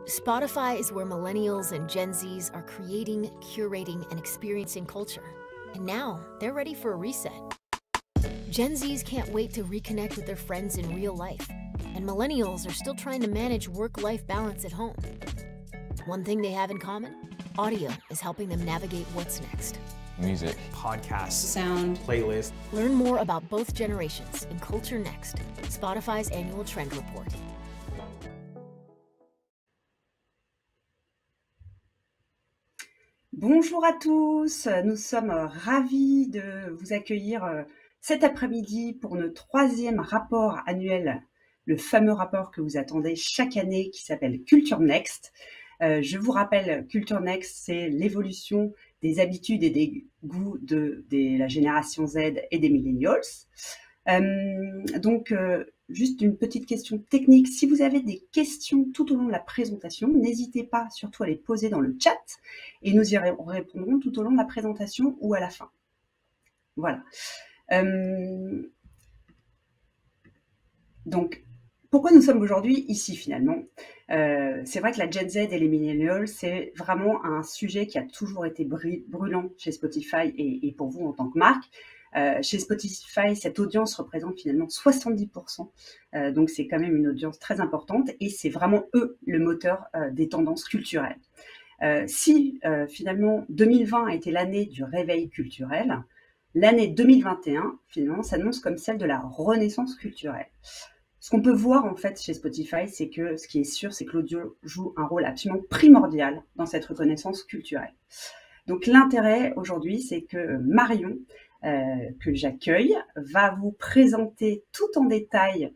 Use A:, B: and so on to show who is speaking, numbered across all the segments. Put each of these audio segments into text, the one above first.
A: Spotify is where millennials and Gen Zs are creating, curating, and experiencing culture. And now they're ready for a reset. Gen Zs can't wait to reconnect with their friends in real life. And millennials are still trying to manage work-life balance at home. One thing they have in common? Audio is helping them navigate what's next.
B: Music,
C: podcasts,
D: sound,
C: playlists.
A: Learn more about both generations in Culture Next, Spotify's annual trend report.
D: Bonjour à tous, nous sommes ravis de vous accueillir cet après-midi pour notre 3e rapport annuel, le fameux rapport que vous attendez chaque année qui s'appelle Culture Next. Je vous rappelle, Culture Next, c'est l'évolution des habitudes et des goûts de la génération Z et des millennials. Juste une petite question technique. Si vous avez des questions tout au long de la présentation, n'hésitez pas surtout à les poser dans le chat et nous y répondrons tout au long de la présentation ou à la fin. Voilà. Donc, pourquoi nous sommes aujourd'hui ici finalement? C'est vrai que la Gen Z et les millennials, c'est vraiment un sujet qui a toujours été brûlant chez Spotify et pour vous en tant que marque. Chez Spotify, cette audience représente finalement 70%, donc c'est quand même une audience très importante et c'est vraiment eux le moteur des tendances culturelles. Si finalement 2020 a été l'année du réveil culturel, l'année 2021 finalement s'annonce comme celle de la renaissance culturelle. Ce qu'on peut voir en fait chez Spotify, c'est que ce qui est sûr, c'est que l'audio joue un rôle absolument primordial dans cette reconnaissance culturelle. Donc l'intérêt aujourd'hui, c'est que Marion, que j'accueille, va vous présenter tout en détail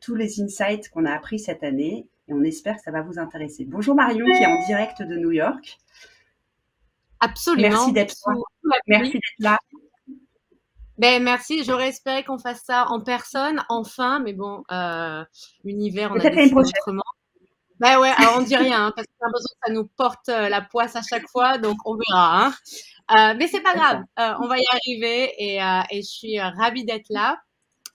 D: tous les insights qu'on a appris cette année et on espère que ça va vous intéresser. Bonjour Marion qui est en direct de New York.
E: Absolument.
D: Merci d'être là.
E: Ben, merci, j'aurais espéré qu'on fasse ça en personne, enfin, mais bon, l'univers, on a décidé autrement. Ben ouais, alors on dit rien, hein, parce que j'ai l'impression que ça nous porte la poisse à chaque fois, donc on verra. Hein. Mais c'est pas grave, on va y arriver et je suis ravie d'être là.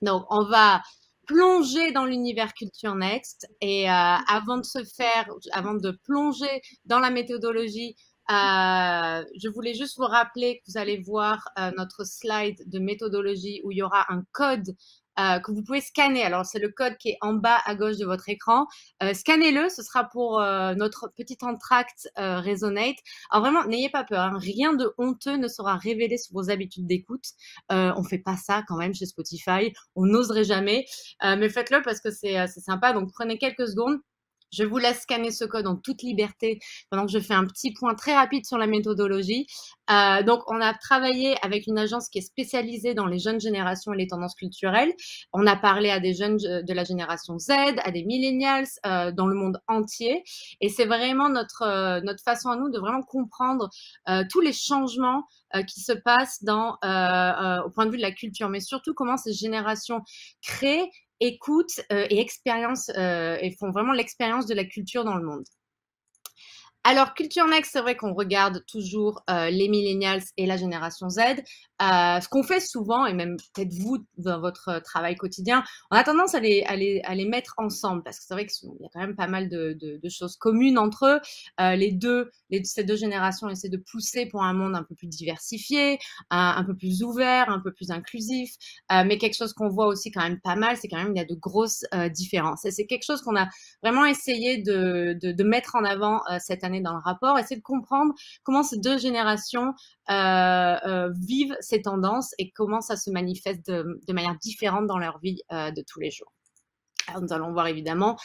E: Donc, on va plonger dans l'univers Culture Next et avant de plonger dans la méthodologie, je voulais juste vous rappeler que vous allez voir notre slide de méthodologie où il y aura un code que vous pouvez scanner. Alors, c'est le code qui est en bas à gauche de votre écran. Scannez-le, ce sera pour notre petit entracte Resonate. Alors vraiment, n'ayez pas peur, hein, rien de honteux ne sera révélé sur vos habitudes d'écoute. On fait pas ça quand même chez Spotify, on n'oserait jamais, mais faites-le parce que c'est sympa. Donc, prenez quelques secondes. Je vous laisse scanner ce code en toute liberté pendant que je fais un petit point très rapide sur la méthodologie. Donc, on a travaillé avec une agence qui est spécialisée dans les jeunes générations et les tendances culturelles. On a parlé à des jeunes de la génération Z, à des millennials dans le monde entier. Et c'est vraiment notre façon à nous de vraiment comprendre tous les changements qui se passent au point de vue de la culture, mais surtout comment ces générations créent, écoutent et expérience et font vraiment l'expérience de la culture dans le monde. Alors, Culture Next, c'est vrai qu'on regarde toujours les millennials et la génération Z. Ce qu'on fait souvent, et même peut-être vous dans votre travail quotidien, on a tendance à les mettre ensemble parce que c'est vrai qu'il y a quand même pas mal de choses communes entre eux. Ces deux générations essaient de pousser pour un monde un peu plus diversifié, un peu plus ouvert, un peu plus inclusif. Mais quelque chose qu'on voit aussi quand même pas mal, c'est quand même il y a de grosses différences. Et c'est quelque chose qu'on a vraiment essayé de mettre en avant cette année dans le rapport, essayer de comprendre comment ces deux générations vivent ces tendances et comment ça se manifeste de manière différente dans leur vie de tous les jours. Alors, nous allons voir évidemment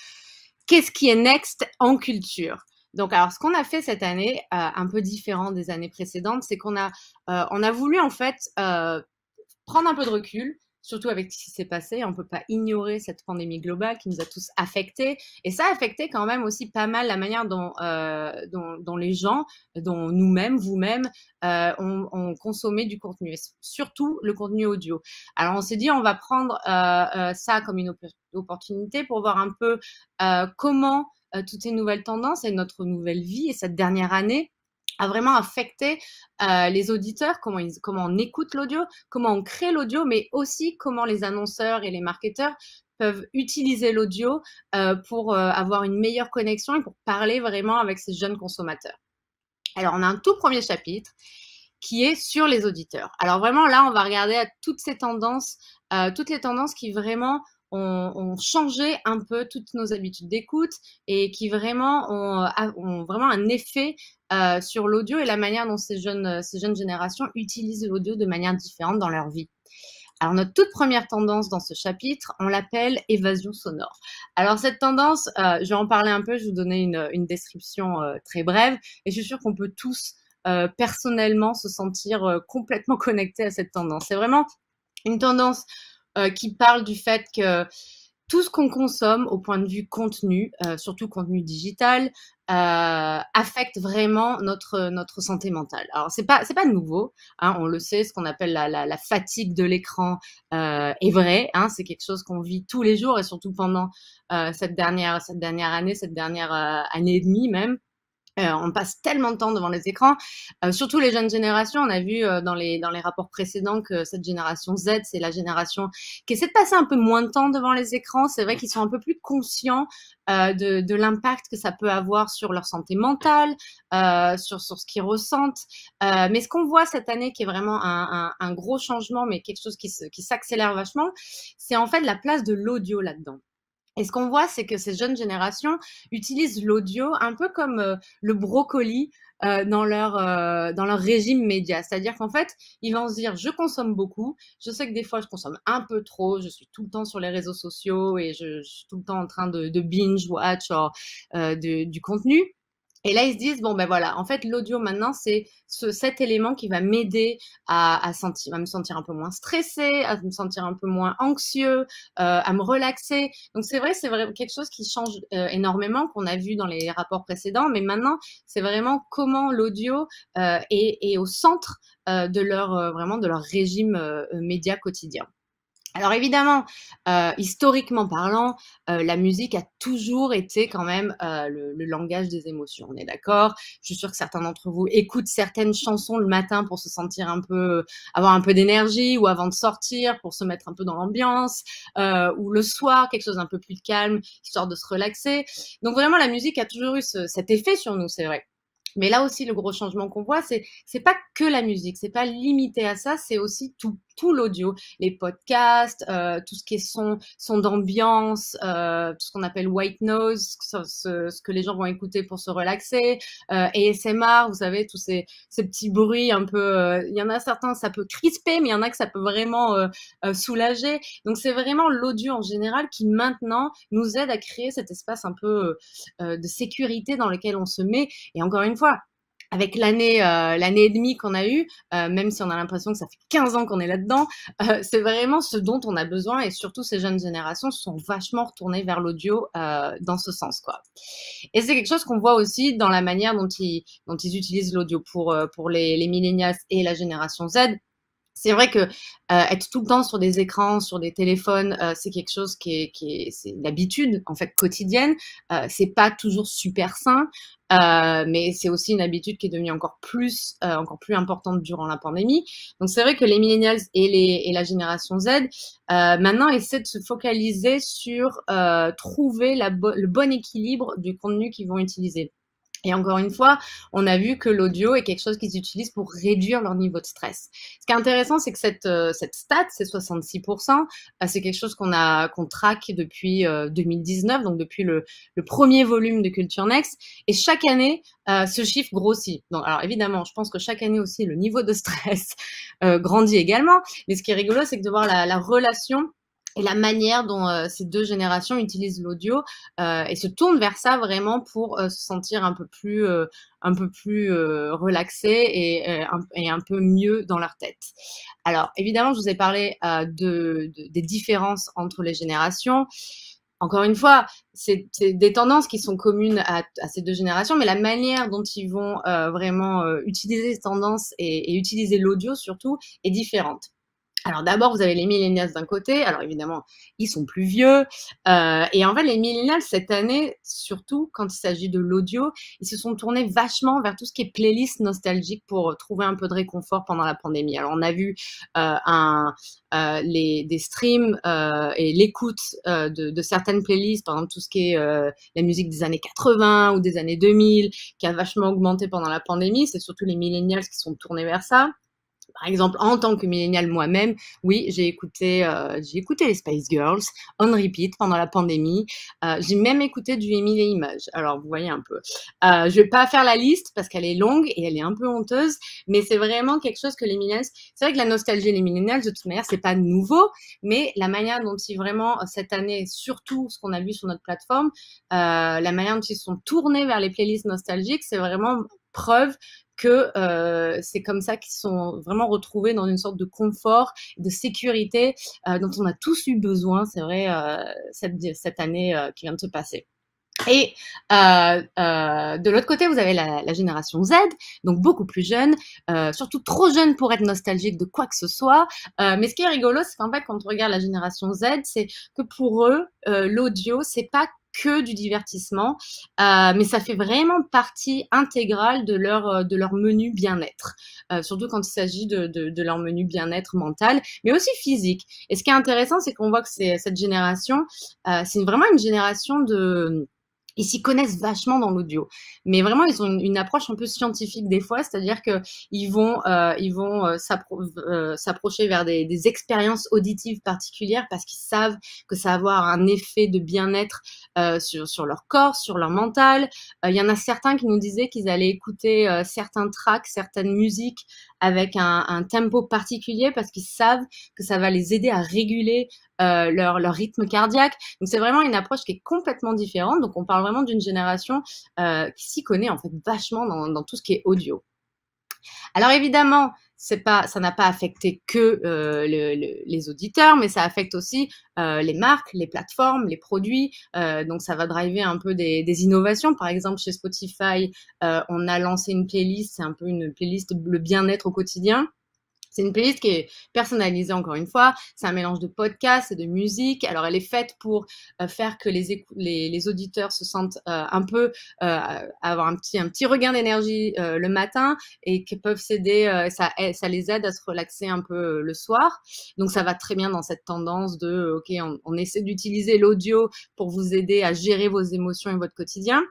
E: qu'est-ce qui est next en culture. Donc, alors, ce qu'on a fait cette année, un peu différent des années précédentes, c'est qu'on a voulu en fait prendre un peu de recul, surtout avec ce qui s'est passé. On ne peut pas ignorer cette pandémie globale qui nous a tous affectés. Et ça a affecté quand même aussi pas mal la manière dont les gens, dont nous-mêmes, vous-même, ont consommé du contenu, et surtout le contenu audio. Alors, on s'est dit, on va prendre ça comme une opportunité pour voir un peu comment toutes ces nouvelles tendances et notre nouvelle vie et cette dernière année a vraiment affecté les auditeurs, comment on écoute l'audio, comment on crée l'audio, mais aussi comment les annonceurs et les marketeurs peuvent utiliser l'audio pour avoir une meilleure connexion et pour parler vraiment avec ces jeunes consommateurs. Alors, on a un tout premier chapitre qui est sur les auditeurs. Alors vraiment, là, on va regarder à toutes ces tendances, toutes les tendances qui vraiment ont changé un peu toutes nos habitudes d'écoute et qui vraiment ont vraiment un effet sur l'audio et la manière dont ces jeunes générations utilisent l'audio de manière différente dans leur vie. Alors, notre toute première tendance dans ce chapitre, on l'appelle évasion sonore. Alors, cette tendance, je vais en parler un peu, je vais vous donner une description très brève et je suis sûre qu'on peut tous personnellement se sentir complètement connectés à cette tendance. C'est vraiment une tendance qui parle du fait que tout ce qu'on consomme au point de vue contenu, surtout contenu digital, affecte vraiment notre santé mentale. Alors c'est pas nouveau, hein, on le sait, ce qu'on appelle la fatigue de l'écran est vrai, hein, c'est quelque chose qu'on vit tous les jours et surtout pendant cette dernière année, cette dernière année et demie même. On passe tellement de temps devant les écrans, surtout les jeunes générations. On a vu dans les rapports précédents que cette génération Z, c'est la génération qui essaie de passer un peu moins de temps devant les écrans. C'est vrai qu'ils sont un peu plus conscients de l'impact que ça peut avoir sur leur santé mentale, sur ce qu'ils ressentent. Mais ce qu'on voit cette année, qui est vraiment un gros changement, mais quelque chose qui s'accélère vachement, c'est en fait la place de l'audio là-dedans. Et ce qu'on voit, c'est que ces jeunes générations utilisent l'audio un peu comme le brocoli dans leur régime média. C'est-à-dire qu'en fait, ils vont se dire, je consomme beaucoup, je sais que des fois, je consomme un peu trop, je suis tout le temps sur les réseaux sociaux et je suis tout le temps en train de binge-watch du contenu. Et là, ils se disent, bon, ben voilà, en fait, l'audio maintenant, c'est cet élément qui va m'aider à me sentir un peu moins stressée, à me sentir un peu moins anxieux, à me relaxer. Donc, c'est vrai quelque chose qui change énormément, qu'on a vu dans les rapports précédents, mais maintenant, c'est vraiment comment l'audio est au centre de leur régime média quotidien. Alors évidemment, historiquement parlant, la musique a toujours été quand même le langage des émotions, on est d'accord? Je suis sûre que certains d'entre vous écoutent certaines chansons le matin pour se sentir avoir un peu d'énergie, ou avant de sortir pour se mettre un peu dans l'ambiance, ou le soir, quelque chose d'un peu plus calme, histoire de se relaxer. Donc vraiment, la musique a toujours eu cet effet sur nous, c'est vrai. Mais là aussi, le gros changement qu'on voit, c'est pas que la musique, c'est pas limité à ça, c'est aussi tout l'audio, les podcasts, tout ce qui est son d'ambiance, tout ce qu'on appelle white noise, ce que les gens vont écouter pour se relaxer, ASMR, vous savez, tous ces petits bruits un peu, il y en a certains, ça peut crisper, mais il y en a que ça peut vraiment soulager. Donc c'est vraiment l'audio en général qui maintenant nous aide à créer cet espace un peu de sécurité dans lequel on se met. Et encore une fois, avec l'année et demie qu'on a eue, même si on a l'impression que ça fait 15 ans qu'on est là-dedans, c'est vraiment ce dont on a besoin, et surtout ces jeunes générations se sont vachement retournées vers l'audio dans ce sens, quoi. Et c'est quelque chose qu'on voit aussi dans la manière dont ils utilisent l'audio pour les millennials et la génération Z. C'est vrai que être tout le temps sur des écrans, sur des téléphones, c'est quelque chose c'est l'habitude en fait quotidienne. C'est pas toujours super sain, mais c'est aussi une habitude qui est devenue encore plus importante durant la pandémie. Donc c'est vrai que les millennials et la génération Z maintenant essaient de se focaliser sur trouver le bon équilibre du contenu qu'ils vont utiliser. Et encore une fois, on a vu que l'audio est quelque chose qu'ils utilisent pour réduire leur niveau de stress. Ce qui est intéressant, c'est que cette stat, c'est 66%, c'est quelque chose qu'on traque depuis 2019, donc depuis le premier volume de Culture Next. Et chaque année, ce chiffre grossit. Donc, alors évidemment, je pense que chaque année aussi, le niveau de stress grandit également. Mais ce qui est rigolo, c'est que de voir la relation et la manière dont ces deux générations utilisent l'audio et se tournent vers ça vraiment pour se sentir un peu plus relaxés et un peu mieux dans leur tête. Alors évidemment, je vous ai parlé des différences entre les générations. Encore une fois, c'est des tendances qui sont communes à ces deux générations, mais la manière dont ils vont vraiment utiliser ces tendances et utiliser l'audio surtout est différente. Alors d'abord, vous avez les millennials d'un côté. Alors évidemment, ils sont plus vieux. Et en fait, les millennials, cette année, surtout quand il s'agit de l'audio, ils se sont tournés vachement vers tout ce qui est playlist nostalgique pour trouver un peu de réconfort pendant la pandémie. Alors on a vu des streams et l'écoute de certaines playlists, par exemple tout ce qui est la musique des années 80 ou des années 2000, qui a vachement augmenté pendant la pandémie. C'est surtout les millennials qui sont tournés vers ça. Par exemple, en tant que millénial moi-même, oui, j'ai écouté les Spice Girls on repeat pendant la pandémie. J'ai même écouté du Émile et Images. Alors, vous voyez un peu. Je vais pas faire la liste parce qu'elle est longue et elle est un peu honteuse, mais c'est vraiment quelque chose que les millennials. C'est vrai que la nostalgie et les millennials, de toute manière, c'est pas nouveau, mais la manière dont ils vraiment cette année, surtout ce qu'on a vu sur notre plateforme, la manière dont ils sont tournés vers les playlists nostalgiques, c'est vraiment preuve que c'est comme ça qu'ils sont vraiment retrouvés dans une sorte de confort, de sécurité dont on a tous eu besoin, c'est vrai, cette année qui vient de se passer. Et de l'autre côté, vous avez la génération Z, donc beaucoup plus jeune, surtout trop jeune pour être nostalgique de quoi que ce soit. Mais ce qui est rigolo, c'est qu'en fait, quand on regarde la génération Z, c'est que pour eux, l'audio, c'est pas que du divertissement, mais ça fait vraiment partie intégrale de leur menu bien-être, surtout quand il s'agit de leur menu bien-être mental, mais aussi physique. Et ce qui est intéressant, c'est qu'on voit que cette génération, c'est vraiment une génération ils s'y connaissent vachement dans l'audio, mais vraiment ils ont une approche un peu scientifique des fois, c'est-à-dire que ils vont s'approcher vers des expériences auditives particulières parce qu'ils savent que ça va avoir un effet de bien-être sur leur corps, sur leur mental. Il y en a certains qui nous disaient qu'ils allaient écouter certains tracks, certaines musiques avec un tempo particulier parce qu'ils savent que ça va les aider à réguler leur rythme cardiaque. Donc c'est vraiment une approche qui est complètement différente. Donc on parle vraiment d'une génération qui s'y connaît en fait vachement dans tout ce qui est audio. Alors évidemment, ça n'a pas affecté que les auditeurs, mais ça affecte aussi les marques, les plateformes, les produits. Donc ça va driver un peu des innovations. Par exemple, chez Spotify, on a lancé une playlist, c'est un peu une playlist le bien-être au quotidien. C'est une playlist qui est personnalisée, encore une fois. C'est un mélange de podcasts et de musique. Alors, elle est faite pour faire que les auditeurs se sentent un peu avoir un petit regain d'énergie le matin et qui peuvent s'aider. Ça les aide à se relaxer un peu le soir. Donc, ça va très bien dans cette tendance de OK, on essaie d'utiliser l'audio pour vous aider à gérer vos émotions et votre quotidien.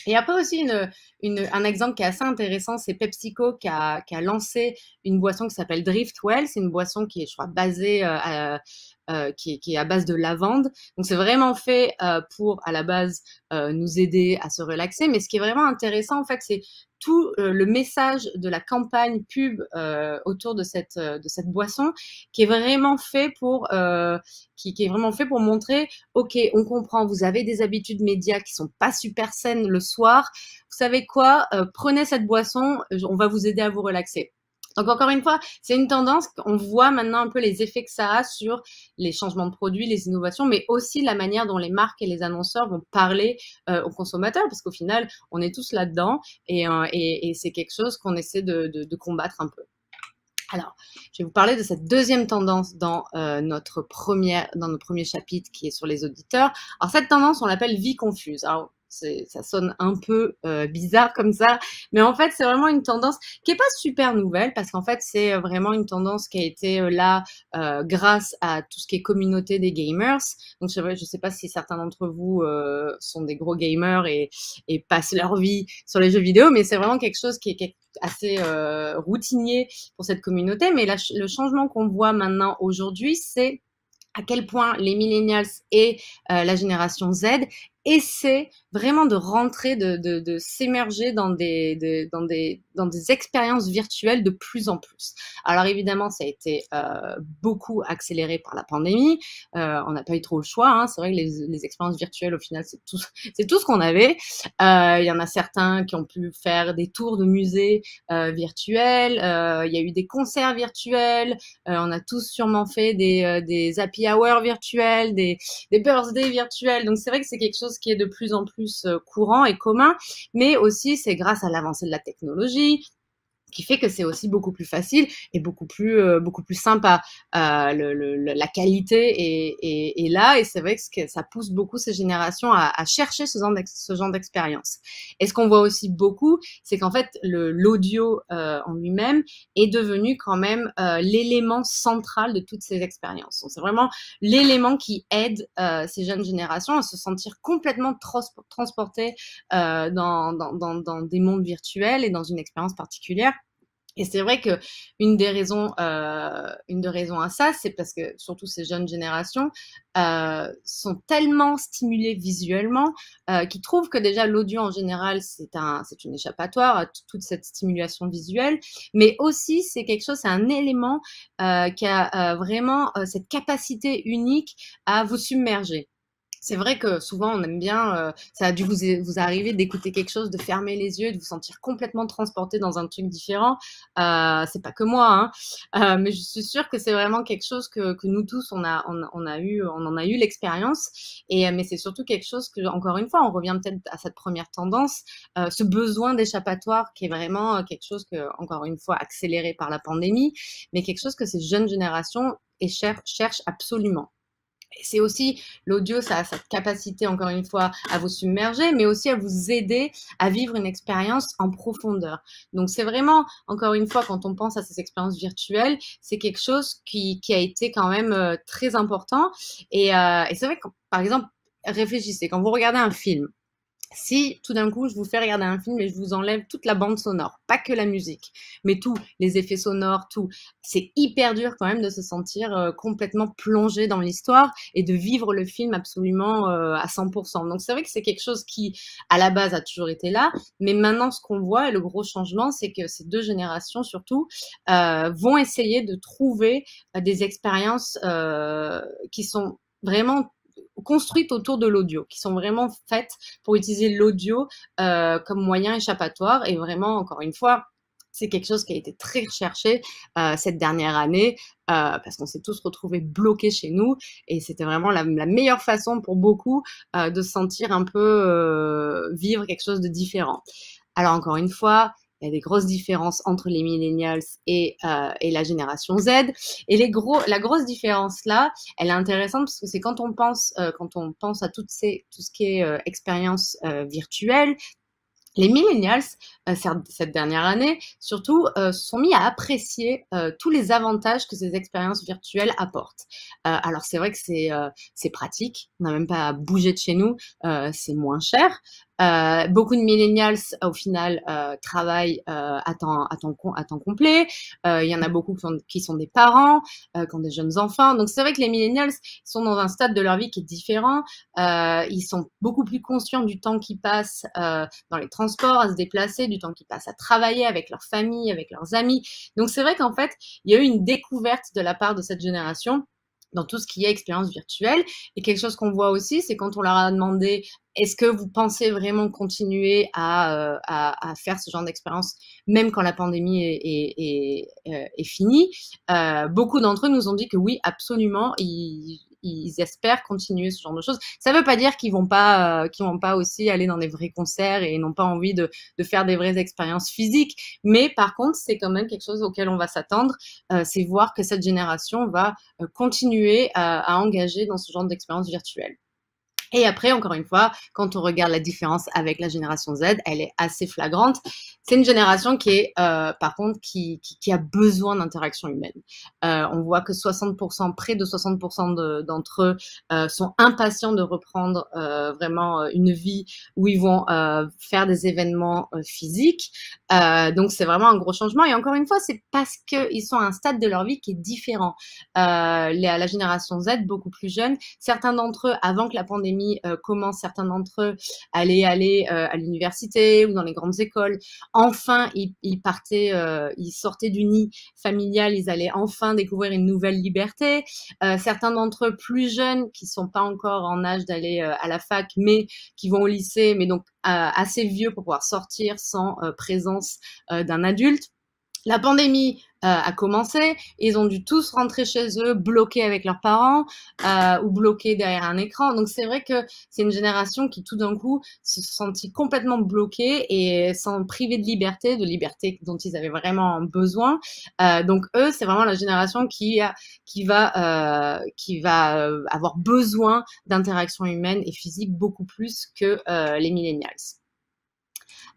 E: Et après aussi un exemple qui est assez intéressant, c'est PepsiCo qui a lancé une boisson qui s'appelle Driftwell. C'est une boisson qui est, je crois, basée qui est à base de lavande. Donc c'est vraiment fait pour à la base nous aider à se relaxer. Mais ce qui est vraiment intéressant en fait, c'est tout le message de la campagne pub autour de cette boisson qui est vraiment fait pour qui est vraiment fait pour montrer OK, on comprend, vous avez des habitudes médias qui sont pas super saines le soir. Vous savez quoi, prenez cette boisson, on va vous aider à vous relaxer. Donc encore une fois, c'est une tendance qu'on voit maintenant un peu les effets que ça a sur les changements de produits, les innovations, mais aussi la manière dont les marques et les annonceurs vont parler aux consommateurs, parce qu'au final, on est tous là-dedans et c'est quelque chose qu'on essaie de combattre un peu. Alors, je vais vous parler de cette deuxième tendance dans notre premier chapitre qui est sur les auditeurs. Alors cette tendance, on l'appelle vie confuse. Alors ça sonne un peu bizarre comme ça, mais en fait c'est vraiment une tendance qui est pas super nouvelle parce qu'en fait c'est vraiment une tendance qui a été là grâce à tout ce qui est communauté des gamers. Donc je sais pas si certains d'entre vous sont des gros gamers et passent leur vie sur les jeux vidéo, mais c'est vraiment quelque chose qui est assez routinier pour cette communauté. Mais le changement qu'on voit maintenant aujourd'hui, c'est à quel point les millennials et la génération Z essaient vraiment de rentrer, de s'émerger dans des expériences virtuelles de plus en plus. Alors évidemment, ça a été beaucoup accéléré par la pandémie. On n'a pas eu trop le choix. Hein. C'est vrai que les expériences virtuelles, au final, c'est tout ce qu'on avait. Il y en a certains qui ont pu faire des tours de musées virtuels. Il y a eu des concerts virtuels. On a tous sûrement fait des happy hours virtuels, des birthdays virtuels. Donc c'est vrai que c'est quelque chose qui est de plus en plus courant et commun, mais aussi c'est grâce à l'avancée de la technologie qui fait que c'est aussi beaucoup plus facile et beaucoup plus simple la qualité est là, et c'est vrai que ça pousse beaucoup ces générations à chercher ce genre d'expérience. Et ce qu'on voit aussi beaucoup, c'est qu'en fait l'audio en lui-même est devenu quand même l'élément central de toutes ces expériences. Donc, c'est vraiment l'élément qui aide ces jeunes générations à se sentir complètement transportées dans des mondes virtuels et dans une expérience particulière. Et c'est vrai que une des raisons à ça, c'est parce que surtout ces jeunes générations sont tellement stimulées visuellement qu'ils trouvent que déjà l'audio en général c'est une échappatoire à toute cette stimulation visuelle, mais aussi c'est un élément qui a vraiment cette capacité unique à vous submerger. C'est vrai que souvent on aime bien, ça a dû vous arriver d'écouter quelque chose, de fermer les yeux, de vous sentir complètement transporté dans un truc différent. C'est pas que moi, hein, mais je suis sûre que c'est vraiment quelque chose que nous tous on en a eu l'expérience. Et mais c'est surtout quelque chose que, encore une fois, on revient peut-être à cette première tendance, ce besoin d'échappatoire qui est vraiment quelque chose que, encore une fois, accéléré par la pandémie, mais quelque chose que ces jeunes générations cherchent absolument. Et c'est aussi, l'audio, ça a cette capacité, encore une fois, à vous submerger, mais aussi à vous aider à vivre une expérience en profondeur. Donc, c'est vraiment, encore une fois, quand on pense à ces expériences virtuelles, c'est quelque chose qui a été quand même très important. Et c'est vrai que, par exemple, réfléchissez, quand vous regardez un film, si tout d'un coup je vous fais regarder un film et je vous enlève toute la bande sonore, pas que la musique, mais tous les effets sonores, tout, c'est hyper dur quand même de se sentir complètement plongé dans l'histoire et de vivre le film absolument à 100%. Donc c'est vrai que c'est quelque chose qui, à la base, a toujours été là, mais maintenant ce qu'on voit, et le gros changement, c'est que ces deux générations surtout vont essayer de trouver des expériences qui sont vraiment construites autour de l'audio, qui sont vraiment faites pour utiliser l'audio comme moyen échappatoire. Et vraiment, encore une fois, c'est quelque chose qui a été très recherché cette dernière année parce qu'on s'est tous retrouvés bloqués chez nous, et c'était vraiment la meilleure façon pour beaucoup de se sentir un peu vivre quelque chose de différent. Alors encore une fois, il y a des grosses différences entre les millennials et la génération Z. Et la grosse différence là, elle est intéressante parce que c'est quand on pense à tout ce qui est expérience virtuelle. Les millennials, cette dernière année, surtout, se sont mis à apprécier tous les avantages que ces expériences virtuelles apportent. Alors c'est vrai que c'est pratique, on n'a même pas à bouger de chez nous, c'est moins cher. Beaucoup de millennials, au final, travaillent à temps complet. Il y en a beaucoup qui sont des parents, qui ont des jeunes enfants. Donc c'est vrai que les millennials sont dans un stade de leur vie qui est différent. Ils sont beaucoup plus conscients du temps qu'ils passent dans les transports, à se déplacer, du temps qu'ils passent à travailler avec leur famille, avec leurs amis. Donc c'est vrai qu'en fait, il y a eu une découverte de la part de cette génération dans tout ce qui est expérience virtuelle. Et quelque chose qu'on voit aussi, c'est quand on leur a demandé est-ce que vous pensez vraiment continuer à faire ce genre d'expérience même quand la pandémie est finie, beaucoup d'entre eux nous ont dit que oui, absolument, ils espèrent continuer ce genre de choses. Ça veut pas dire qu'ils vont pas aussi aller dans des vrais concerts et n'ont pas envie de faire des vraies expériences physiques, mais par contre c'est quand même quelque chose auquel on va s'attendre, c'est voir que cette génération va continuer à engager dans ce genre d'expérience virtuelle. Et après, encore une fois, quand on regarde la différence avec la génération Z, elle est assez flagrante. C'est une génération qui est, par contre, qui a besoin d'interaction humaine. On voit que près de 60% d'entre eux sont impatients de reprendre vraiment une vie où ils vont faire des événements physiques. Donc, c'est vraiment un gros changement. Et encore une fois, c'est parce qu'ils sont à un stade de leur vie qui est différent. La génération Z, beaucoup plus jeune, certains d'entre eux, avant que la pandémie commence, certains d'entre eux allaient aller à l'université ou dans les grandes écoles. Enfin, ils sortaient du nid familial, ils allaient enfin découvrir une nouvelle liberté. Certains d'entre eux plus jeunes, qui sont pas encore en âge d'aller à la fac, mais qui vont au lycée, mais donc assez vieux pour pouvoir sortir sans présence d'un adulte. La pandémie a commencé. Ils ont dû tous rentrer chez eux, bloqués avec leurs parents ou bloqués derrière un écran. Donc c'est vrai que c'est une génération qui tout d'un coup se sentit complètement bloquée et sans priver de liberté dont ils avaient vraiment besoin. Donc eux, c'est vraiment la génération qui va avoir besoin d'interaction humaine et physique beaucoup plus que les millennials.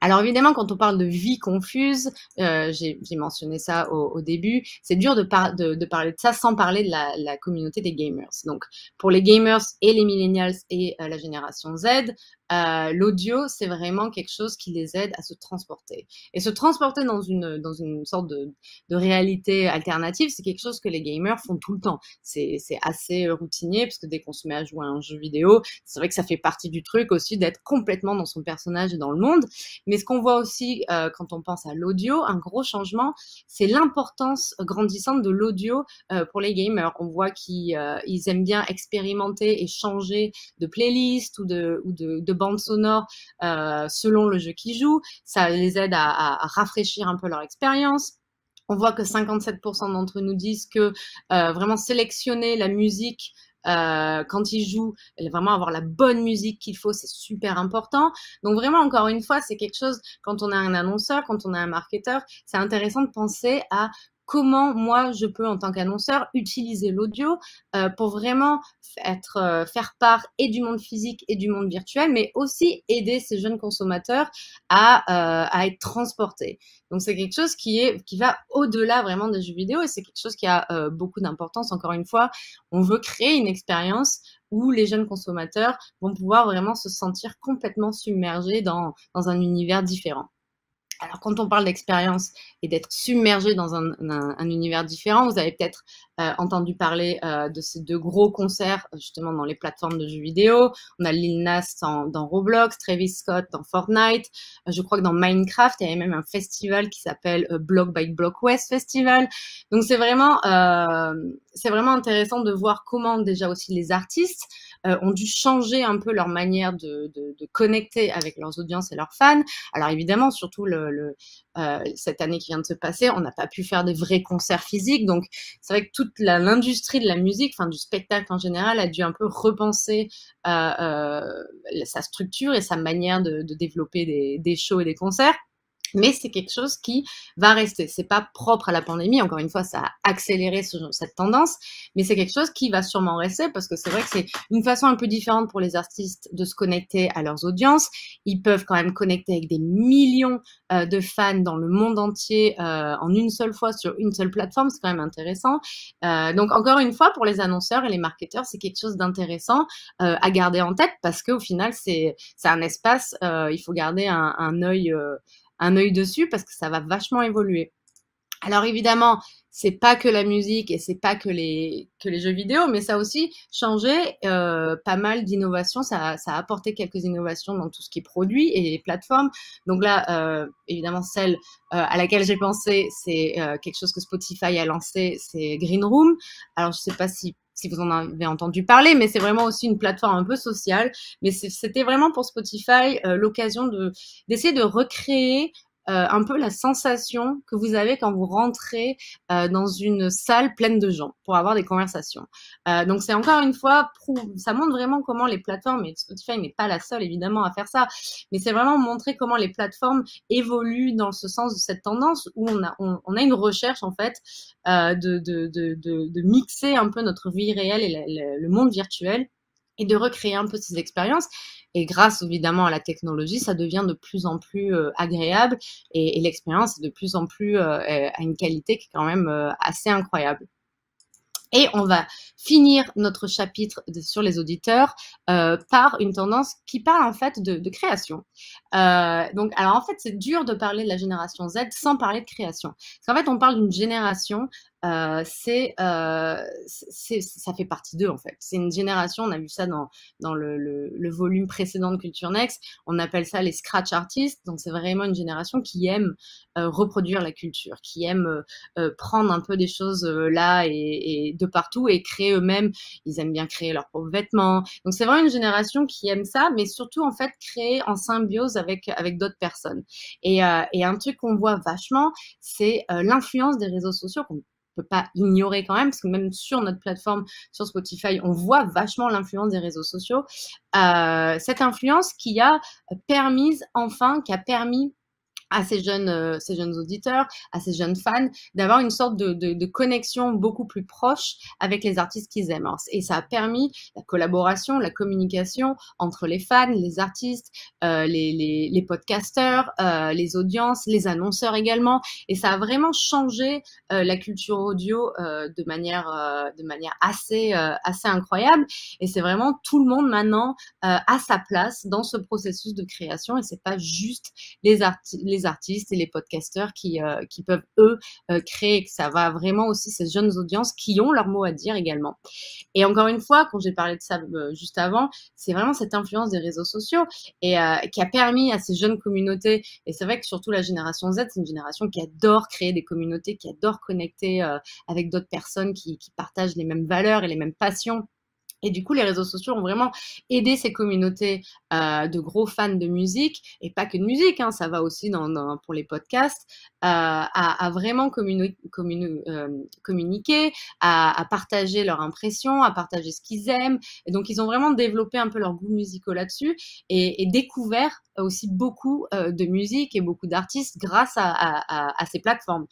E: Alors évidemment, quand on parle de vie confuse, j'ai mentionné ça au début, c'est dur de parler de ça sans parler de la communauté des gamers. Donc pour les gamers et les millennials et la génération Z, l'audio, c'est vraiment quelque chose qui les aide à se transporter. Et se transporter dans une sorte de réalité alternative, c'est quelque chose que les gamers font tout le temps. C'est assez routinier, parce que dès qu'on se met à jouer à un jeu vidéo, c'est vrai que ça fait partie du truc aussi d'être complètement dans son personnage et dans le monde. Mais ce qu'on voit aussi quand on pense à l'audio, un gros changement, c'est l'importance grandissante de l'audio pour les gamers. On voit qu'ils aiment bien expérimenter et changer de playlist ou de bande sonore selon le jeu qu'ils jouent. Ça les aide à rafraîchir un peu leur expérience. On voit que 57% d'entre eux nous disent que vraiment sélectionner la musique quand ils jouent, vraiment avoir la bonne musique qu'il faut, c'est super important. Donc vraiment, encore une fois, c'est quelque chose, quand on a un annonceur, quand on a un marketeur, c'est intéressant de penser à comment moi je peux en tant qu'annonceur utiliser l'audio pour vraiment faire part et du monde physique et du monde virtuel, mais aussi aider ces jeunes consommateurs à être transportés. Donc c'est quelque chose qui va au-delà vraiment des jeux vidéo et c'est quelque chose qui a beaucoup d'importance. Encore une fois, on veut créer une expérience où les jeunes consommateurs vont pouvoir vraiment se sentir complètement submergés dans un univers différent. Alors, quand on parle d'expérience et d'être submergé dans un univers différent, vous avez peut-être entendu parler de ces deux gros concerts justement dans les plateformes de jeux vidéo. On a Lil Nas dans Roblox, Travis Scott dans Fortnite. Je crois que dans Minecraft, il y avait même un festival qui s'appelle Block by Block West Festival. Donc, c'est vraiment intéressant de voir comment déjà aussi les artistes ont dû changer un peu leur manière de connecter avec leurs audiences et leurs fans. Alors évidemment, surtout cette année qui vient de se passer, on n'a pas pu faire des vrais concerts physiques. Donc c'est vrai que toute l'industrie de la musique, enfin du spectacle en général, a dû un peu repenser sa structure et sa manière de développer des shows et des concerts. Mais c'est quelque chose qui va rester. C'est pas propre à la pandémie. Encore une fois, ça a accéléré cette tendance, mais c'est quelque chose qui va sûrement rester parce que c'est vrai que c'est une façon un peu différente pour les artistes de se connecter à leurs audiences. Ils peuvent quand même connecter avec des millions de fans dans le monde entier en une seule fois sur une seule plateforme. C'est quand même intéressant. Donc encore une fois, pour les annonceurs et les marketeurs, c'est quelque chose d'intéressant à garder en tête parce qu'au final, c'est un espace. Il faut garder un œil dessus parce que ça va vachement évoluer. Alors évidemment, c'est pas que la musique et c'est pas que les jeux vidéo, mais ça a aussi changé pas mal d'innovations. Ça a apporté quelques innovations dans tout ce qui est produit et les plateformes. Donc là, évidemment, celle à laquelle j'ai pensé, c'est quelque chose que Spotify a lancé, c'est Green Room. Alors je sais pas si vous en avez entendu parler, mais c'est vraiment aussi une plateforme un peu sociale. Mais c'était vraiment pour Spotify l'occasion d'essayer de recréer un peu la sensation que vous avez quand vous rentrez dans une salle pleine de gens pour avoir des conversations. Donc c'est encore une fois, ça montre vraiment comment les plateformes, et Spotify n'est pas la seule évidemment à faire ça, mais c'est vraiment montrer comment les plateformes évoluent dans ce sens de cette tendance où on a une recherche en fait de mixer un peu notre vie réelle et le monde virtuel et de recréer un peu ces expériences. Et grâce évidemment à la technologie, ça devient de plus en plus agréable et l'expérience est de plus en plus à une qualité qui est quand même assez incroyable. Et on va finir notre chapitre sur les auditeurs par une tendance qui parle en fait de création. Donc, alors en fait, c'est dur de parler de la génération Z sans parler de création. Parce qu'en fait, on parle d'une génération ça fait partie d'eux en fait. C'est une génération, on a vu ça dans le volume précédent de Culture Next, on appelle ça les scratch artists, donc c'est vraiment une génération qui aime reproduire la culture, qui aime prendre un peu des choses là et de partout et créer eux-mêmes. Ils aiment bien créer leurs propres vêtements, donc c'est vraiment une génération qui aime ça, mais surtout en fait créer en symbiose avec d'autres personnes. Et un truc qu'on voit vachement, c'est l'influence des réseaux sociaux qu'on peut pas ignorer quand même, parce que même sur notre plateforme, sur Spotify, on voit vachement l'influence des réseaux sociaux. Cette influence qui a permis à ces jeunes auditeurs, à ces jeunes fans, d'avoir une sorte de connexion beaucoup plus proche avec les artistes qu'ils aiment. Et ça a permis la collaboration, la communication entre les fans, les artistes, les podcasteurs, les audiences, les annonceurs également. Et ça a vraiment changé la culture audio de manière assez incroyable. Et c'est vraiment tout le monde maintenant a sa place dans ce processus de création. Et c'est pas juste les artistes et les podcasteurs qui peuvent, eux, créer, que ça va vraiment aussi ces jeunes audiences qui ont leur mot à dire également. Et encore une fois, quand j'ai parlé de ça juste avant, c'est vraiment cette influence des réseaux sociaux et qui a permis à ces jeunes communautés, et c'est vrai que surtout la génération Z, c'est une génération qui adore créer des communautés, qui adore connecter avec d'autres personnes qui partagent les mêmes valeurs et les mêmes passions. Et du coup, les réseaux sociaux ont vraiment aidé ces communautés de gros fans de musique, et pas que de musique, hein, ça va aussi pour les podcasts, à vraiment communiquer, à partager leurs impressions, à partager ce qu'ils aiment. Et donc, ils ont vraiment développé un peu leurs goûts musicaux là-dessus et découvert aussi beaucoup de musique et beaucoup d'artistes grâce à ces plateformes.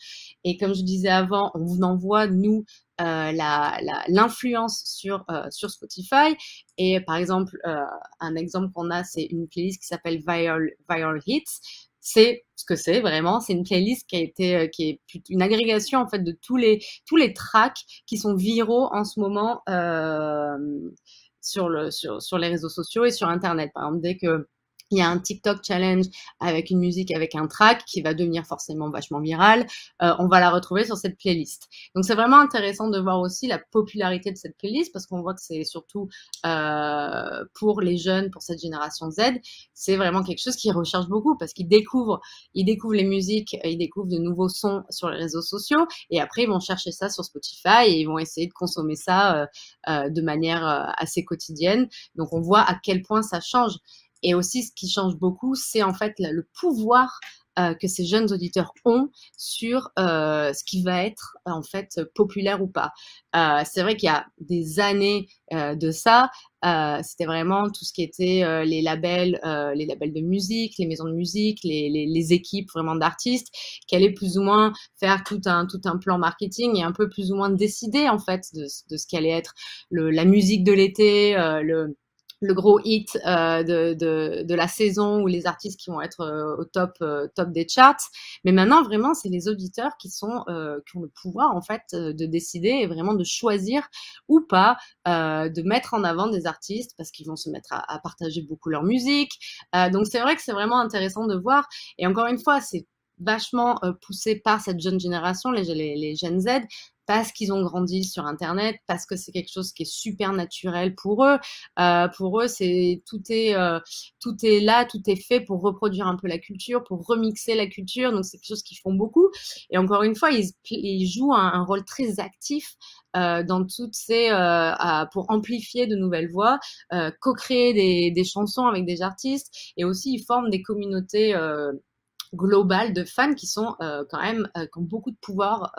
E: Et comme je disais avant, on en voit, nous, l'influence sur Spotify. Et par exemple, un exemple qu'on a, c'est une playlist qui s'appelle Viral Hits. C'est ce que c'est vraiment, c'est une playlist qui est une agrégation en fait de tous les tracks qui sont viraux en ce moment sur les réseaux sociaux et sur Internet. Par exemple, dès que il y a un TikTok challenge avec une musique, avec un track qui va devenir forcément vachement viral, on va la retrouver sur cette playlist. Donc, c'est vraiment intéressant de voir aussi la popularité de cette playlist parce qu'on voit que c'est surtout pour les jeunes, pour cette génération Z, c'est vraiment quelque chose qu'ils recherchent beaucoup parce qu'ils découvrent les musiques, ils découvrent de nouveaux sons sur les réseaux sociaux et après, ils vont chercher ça sur Spotify et ils vont essayer de consommer ça de manière assez quotidienne. Donc, on voit à quel point ça change. Et aussi, ce qui change beaucoup, c'est en fait le pouvoir que ces jeunes auditeurs ont sur ce qui va être en fait populaire ou pas. C'est vrai qu'il y a des années de ça, c'était vraiment tout ce qui était les labels de musique, les maisons de musique, les équipes vraiment d'artistes qui allaient plus ou moins faire tout un plan marketing et un peu plus ou moins décider en fait de ce qu'allait être la musique de l'été, le gros hit de la saison ou les artistes qui vont être au top des charts. Mais maintenant, vraiment, c'est les auditeurs qui ont le pouvoir, en fait, de décider et vraiment de choisir ou pas de mettre en avant des artistes parce qu'ils vont se mettre à partager beaucoup leur musique. Donc, c'est vrai que c'est vraiment intéressant de voir. Et encore une fois, c'est vachement poussé par cette jeune génération, les Gen Z, parce qu'ils ont grandi sur Internet, parce que c'est quelque chose qui est super naturel pour eux. Pour eux, tout est là, tout est fait pour reproduire un peu la culture, pour remixer la culture. Donc, c'est quelque chose qu'ils font beaucoup. Et encore une fois, ils jouent un rôle très actif dans toutes pour amplifier de nouvelles voix, co-créer des chansons avec des artistes. Et aussi, ils forment des communautés globale de fans qui sont quand même qui ont beaucoup de pouvoir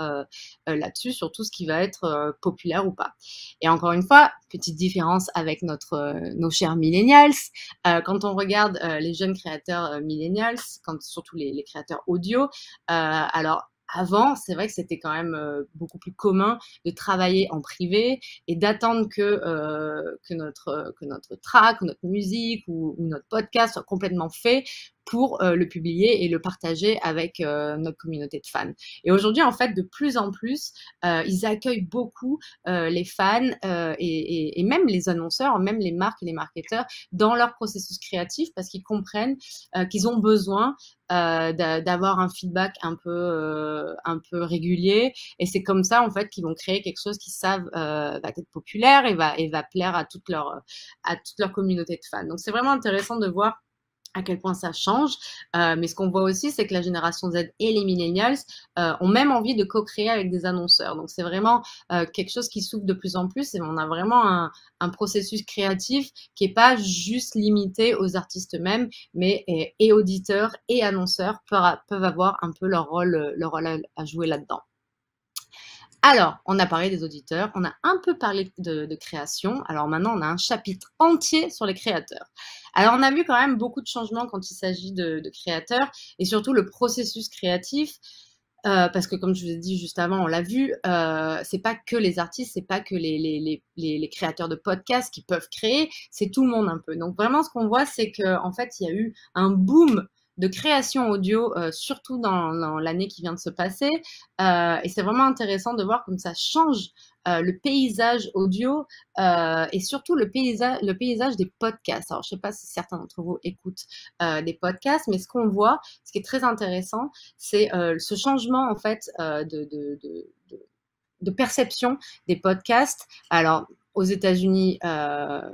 E: là-dessus sur tout ce qui va être populaire ou pas. Et encore une fois, petite différence avec nos chers millennials. Quand on regarde les jeunes créateurs millennials, surtout les créateurs audio, alors avant, c'est vrai que c'était quand même beaucoup plus commun de travailler en privé et d'attendre que notre track, notre musique ou notre podcast soit complètement fait pour le publier et le partager avec notre communauté de fans. Et aujourd'hui, en fait, de plus en plus, ils accueillent beaucoup les fans et même les annonceurs, même les marques et les marketeurs dans leur processus créatif parce qu'ils comprennent qu'ils ont besoin d'avoir un feedback un peu régulier, et c'est comme ça en fait qu'ils vont créer quelque chose qu'ils savent va être populaire et va plaire à toute leur communauté de fans. Donc c'est vraiment intéressant de voir à quel point ça change. Mais ce qu'on voit aussi, c'est que la génération Z et les millennials ont même envie de co-créer avec des annonceurs. Donc, c'est vraiment quelque chose qui s'ouvre de plus en plus et on a vraiment un processus créatif qui n'est pas juste limité aux artistes eux-mêmes, mais et auditeurs et annonceurs peuvent avoir un peu leur rôle à jouer là-dedans. Alors, on a parlé des auditeurs, on a un peu parlé de création. Alors maintenant, on a un chapitre entier sur les créateurs. Alors, on a vu quand même beaucoup de changements quand il s'agit de créateurs et surtout le processus créatif. Parce que comme je vous ai dit juste avant, on l'a vu, c'est pas que les artistes, c'est pas que les créateurs de podcasts qui peuvent créer, c'est tout le monde un peu. Donc vraiment, ce qu'on voit, c'est qu'en fait, il y a eu un boom de création audio, surtout dans l'année qui vient de se passer. Et c'est vraiment intéressant de voir comme ça change le paysage audio et surtout le paysage des podcasts. Alors, je ne sais pas si certains d'entre vous écoutent des podcasts, mais ce qu'on voit, ce qui est très intéressant, c'est ce changement en fait de perception des podcasts. Alors, aux États-Unis, ça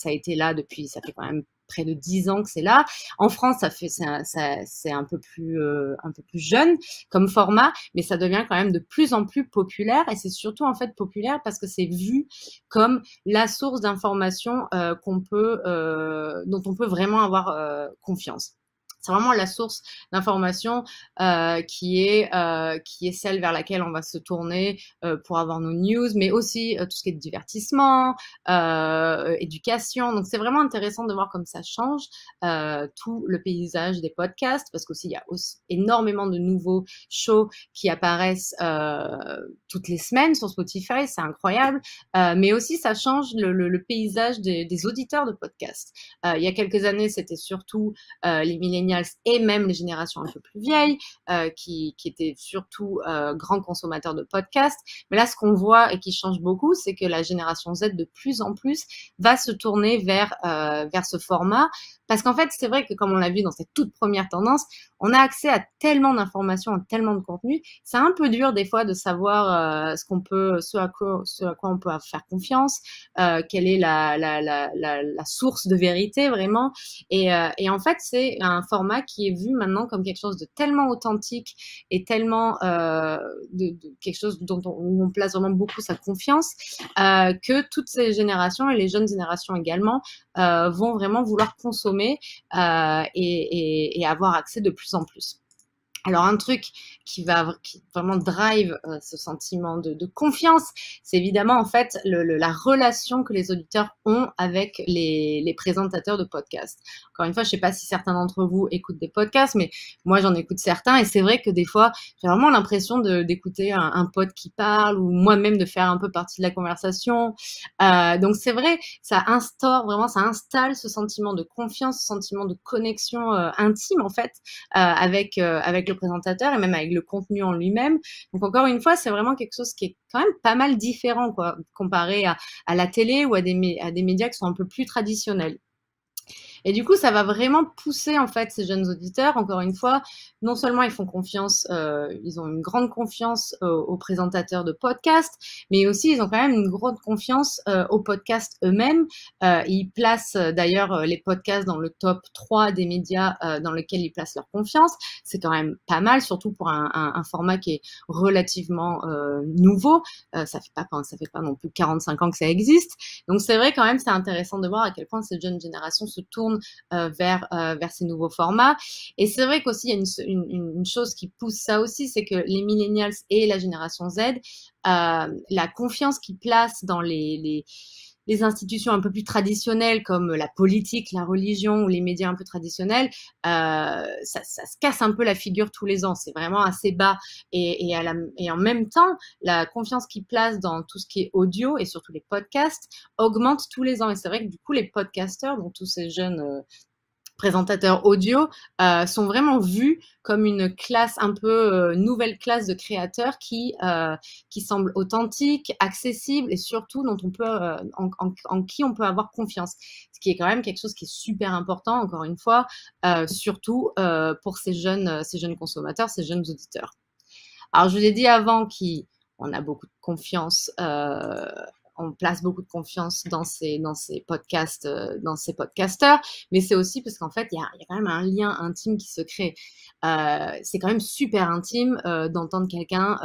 E: a été là depuis, ça fait quand même près de 10 ans que c'est là. En France, c'est un peu plus jeune comme format, mais ça devient quand même de plus en plus populaire et c'est surtout en fait populaire parce que c'est vu comme la source d'information dont on peut vraiment avoir confiance. C'est vraiment la source d'information qui est celle vers laquelle on va se tourner pour avoir nos news, mais aussi tout ce qui est divertissement, éducation. Donc, c'est vraiment intéressant de voir comme ça change tout le paysage des podcasts, parce qu'aussi, il y a aussi énormément de nouveaux shows qui apparaissent toutes les semaines sur Spotify. C'est incroyable. Mais aussi, ça change le paysage des auditeurs de podcasts. Il y a quelques années, c'était surtout les millennials et même les générations un peu plus vieilles qui étaient surtout grands consommateurs de podcasts. Mais là, ce qu'on voit et qui change beaucoup, c'est que la génération Z de plus en plus va se tourner vers ce format. Parce qu'en fait, c'est vrai que comme on l'a vu dans cette toute première tendance, on a accès à tellement d'informations, à tellement de contenu. C'est un peu dur des fois de savoir ce à quoi on peut faire confiance, quelle est la source de vérité vraiment. Et en fait, c'est un format qui est vu maintenant comme quelque chose de tellement authentique et tellement quelque chose où on place vraiment beaucoup sa confiance que toutes ces générations et les jeunes générations également vont vraiment vouloir consommer et avoir accès de plus en plus. Alors, un truc qui vraiment drive ce sentiment de confiance, c'est évidemment en fait la relation que les auditeurs ont avec les présentateurs de podcasts. Encore une fois, je ne sais pas si certains d'entre vous écoutent des podcasts, mais moi j'en écoute certains et c'est vrai que des fois, j'ai vraiment l'impression d'écouter un pote qui parle ou moi-même de faire un peu partie de la conversation. Donc c'est vrai, ça installe ce sentiment de confiance, ce sentiment de connexion intime en fait avec le présentateur et même avec le contenu en lui-même. Donc encore une fois, c'est vraiment quelque chose qui est quand même pas mal différent quoi, comparé à la télé ou à des médias qui sont un peu plus traditionnels. Et du coup, ça va vraiment pousser en fait ces jeunes auditeurs. Encore une fois, non seulement ils font confiance, ils ont une grande confiance aux présentateurs de podcasts, mais aussi ils ont quand même une grande confiance aux podcasts eux-mêmes. Ils placent d'ailleurs les podcasts dans le top 3 des médias dans lesquels ils placent leur confiance. C'est quand même pas mal, surtout pour un format qui est relativement nouveau. Ça fait pas non plus 45 ans que ça existe. Donc c'est vrai quand même, c'est intéressant de voir à quel point cette jeune génération se tourne vers ces nouveaux formats. Et c'est vrai qu'aussi, il y a une chose qui pousse ça aussi, c'est que les millennials et la génération Z, la confiance qu'ils placent dans les institutions un peu plus traditionnelles comme la politique, la religion ou les médias un peu traditionnels, ça se casse un peu la figure tous les ans. C'est vraiment assez bas. Et en même temps, la confiance qu'ils placent dans tout ce qui est audio et surtout les podcasts augmente tous les ans. Et c'est vrai que du coup, les podcasteurs, donc tous ces jeunes présentateurs audio sont vraiment vus comme une classe un peu nouvelle classe de créateurs qui semble authentique, accessible et surtout dont on peut en qui on peut avoir confiance. Ce qui est quand même quelque chose qui est super important, encore une fois, surtout pour ces jeunes consommateurs, ces jeunes auditeurs. Alors je vous ai dit avant qu'on a beaucoup de confiance. On place beaucoup de confiance dans ces podcasts, dans ces podcasteurs, mais c'est aussi parce qu'en fait, il y a quand même un lien intime qui se crée. C'est quand même super intime d'entendre quelqu'un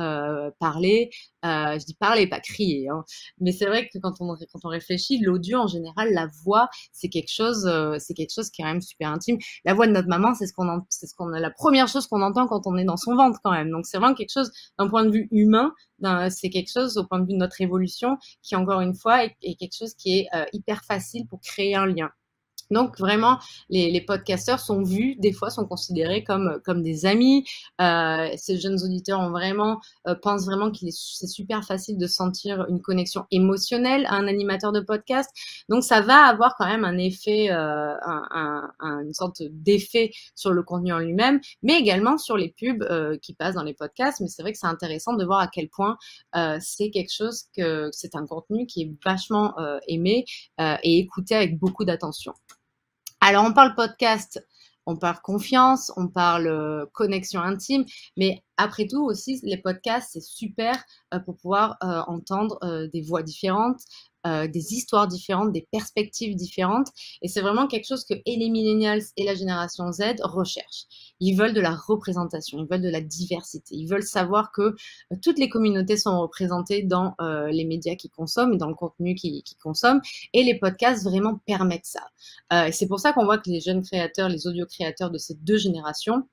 E: parler. Je dis parler, pas crier, hein. Mais c'est vrai que quand on réfléchit, l'audio en général, la voix, c'est quelque chose qui est quand même super intime. La voix de notre maman, c'est la première chose qu'on entend quand on est dans son ventre quand même. Donc c'est vraiment quelque chose d'un point de vue humain. C'est quelque chose au point de vue de notre évolution qui, encore une fois, est quelque chose qui est hyper facile pour créer un lien. Donc vraiment, les podcasteurs sont vus, des fois sont considérés comme des amis. Ces jeunes auditeurs pensent vraiment c'est super facile de sentir une connexion émotionnelle à un animateur de podcast. Donc ça va avoir quand même un effet, une sorte d'effet sur le contenu en lui-même, mais également sur les pubs qui passent dans les podcasts. Mais c'est vrai que c'est intéressant de voir à quel point c'est un contenu qui est vachement aimé et écouté avec beaucoup d'attention. Alors, on parle podcast, on parle confiance, on parle connexion intime, mais après tout aussi, les podcasts, c'est super pour pouvoir entendre des voix différentes, des histoires différentes, des perspectives différentes. Et c'est vraiment quelque chose que et les millennials et la génération Z recherchent. Ils veulent de la représentation, ils veulent de la diversité, ils veulent savoir que toutes les communautés sont représentées dans les médias qu'ils consomment et dans le contenu qu'ils consomment. Et les podcasts vraiment permettent ça. Et c'est pour ça qu'on voit que les jeunes créateurs, les audio créateurs de ces deux générations,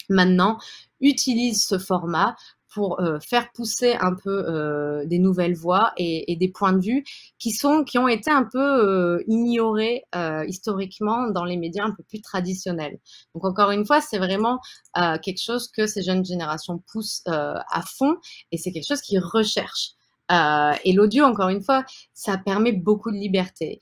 E: maintenant, utilisent ce format pour faire pousser un peu des nouvelles voix et des points de vue qui ont été un peu ignorés historiquement dans les médias un peu plus traditionnels. Donc encore une fois, c'est vraiment quelque chose que ces jeunes générations poussent à fond et c'est quelque chose qu'ils recherchent. Et l'audio, encore une fois, ça permet beaucoup de liberté.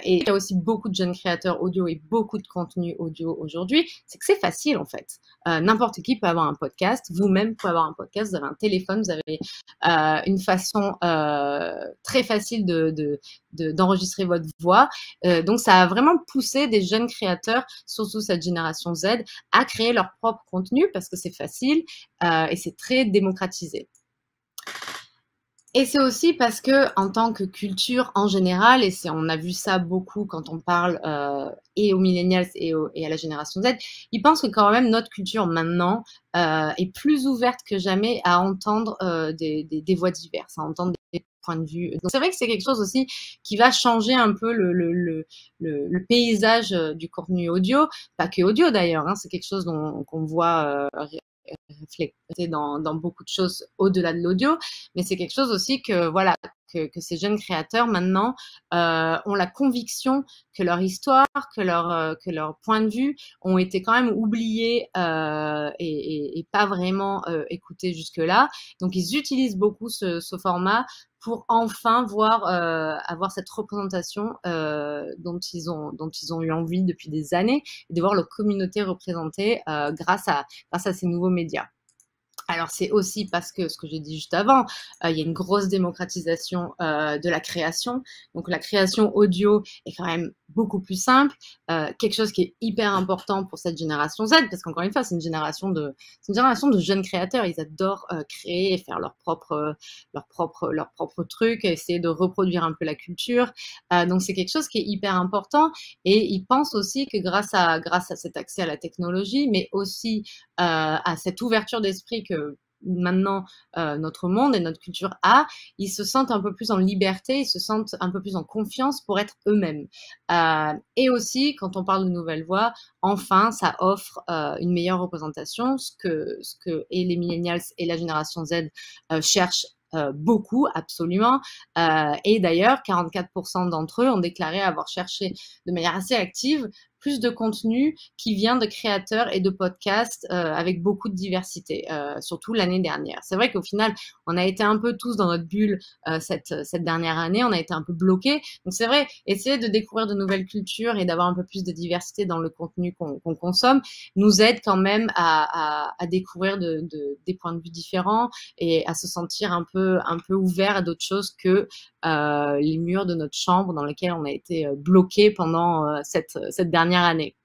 E: Et il y a aussi beaucoup de jeunes créateurs audio et beaucoup de contenu audio aujourd'hui, c'est que c'est facile en fait. N'importe qui peut avoir un podcast, vous-même pouvez avoir un podcast, vous avez un téléphone, vous avez une façon très facile d'enregistrer votre voix. Donc ça a vraiment poussé des jeunes créateurs, surtout cette génération Z, à créer leur propre contenu parce que c'est facile et c'est très démocratisé. Et c'est aussi parce que, en tant que culture en général, on a vu ça beaucoup quand on parle et aux millennials et à la génération Z, ils pensent que quand même notre culture maintenant est plus ouverte que jamais à entendre des voix diverses, à entendre des points de vue. Donc c'est vrai que c'est quelque chose aussi qui va changer un peu le paysage du contenu audio, pas que audio d'ailleurs, hein, c'est quelque chose qu'on voit reflété dans beaucoup de choses au-delà de l'audio, mais c'est quelque chose aussi que voilà que ces jeunes créateurs maintenant ont la conviction que leur histoire, que leur point de vue ont été quand même oubliés et pas vraiment écoutés jusque-là. Donc ils utilisent beaucoup ce format pour enfin avoir cette représentation dont ils ont eu envie depuis des années, et de voir leur communauté représentée grâce à ces nouveaux médias. Alors, c'est aussi parce que, ce que j'ai dit juste avant, il y a une grosse démocratisation de la création. Donc, la création audio est quand même beaucoup plus simple, quelque chose qui est hyper important pour cette génération Z, parce qu'encore une fois, c'est une génération de jeunes créateurs. Ils adorent créer et faire leur propre truc, essayer de reproduire un peu la culture. Donc, c'est quelque chose qui est hyper important. Et ils pensent aussi que grâce à cet accès à la technologie, mais aussi à cette ouverture d'esprit que maintenant notre monde et notre culture ils se sentent un peu plus en liberté, ils se sentent un peu plus en confiance pour être eux-mêmes. Et aussi, quand on parle de nouvelles voix, enfin, ça offre une meilleure représentation, ce que et les millennials et la génération Z cherchent beaucoup, absolument. Et d'ailleurs, 44% d'entre eux ont déclaré avoir cherché de manière assez active plus de contenu qui vient de créateurs et de podcasts avec beaucoup de diversité, surtout l'année dernière. C'est vrai qu'au final, on a été un peu tous dans notre bulle cette dernière année, on a été un peu bloqués. Donc c'est vrai, essayer de découvrir de nouvelles cultures et d'avoir un peu plus de diversité dans le contenu qu'on consomme nous aide quand même à découvrir des points de vue différents et à se sentir un peu ouvert à d'autres choses que les murs de notre chambre dans lesquels on a été bloqués pendant cette dernière année.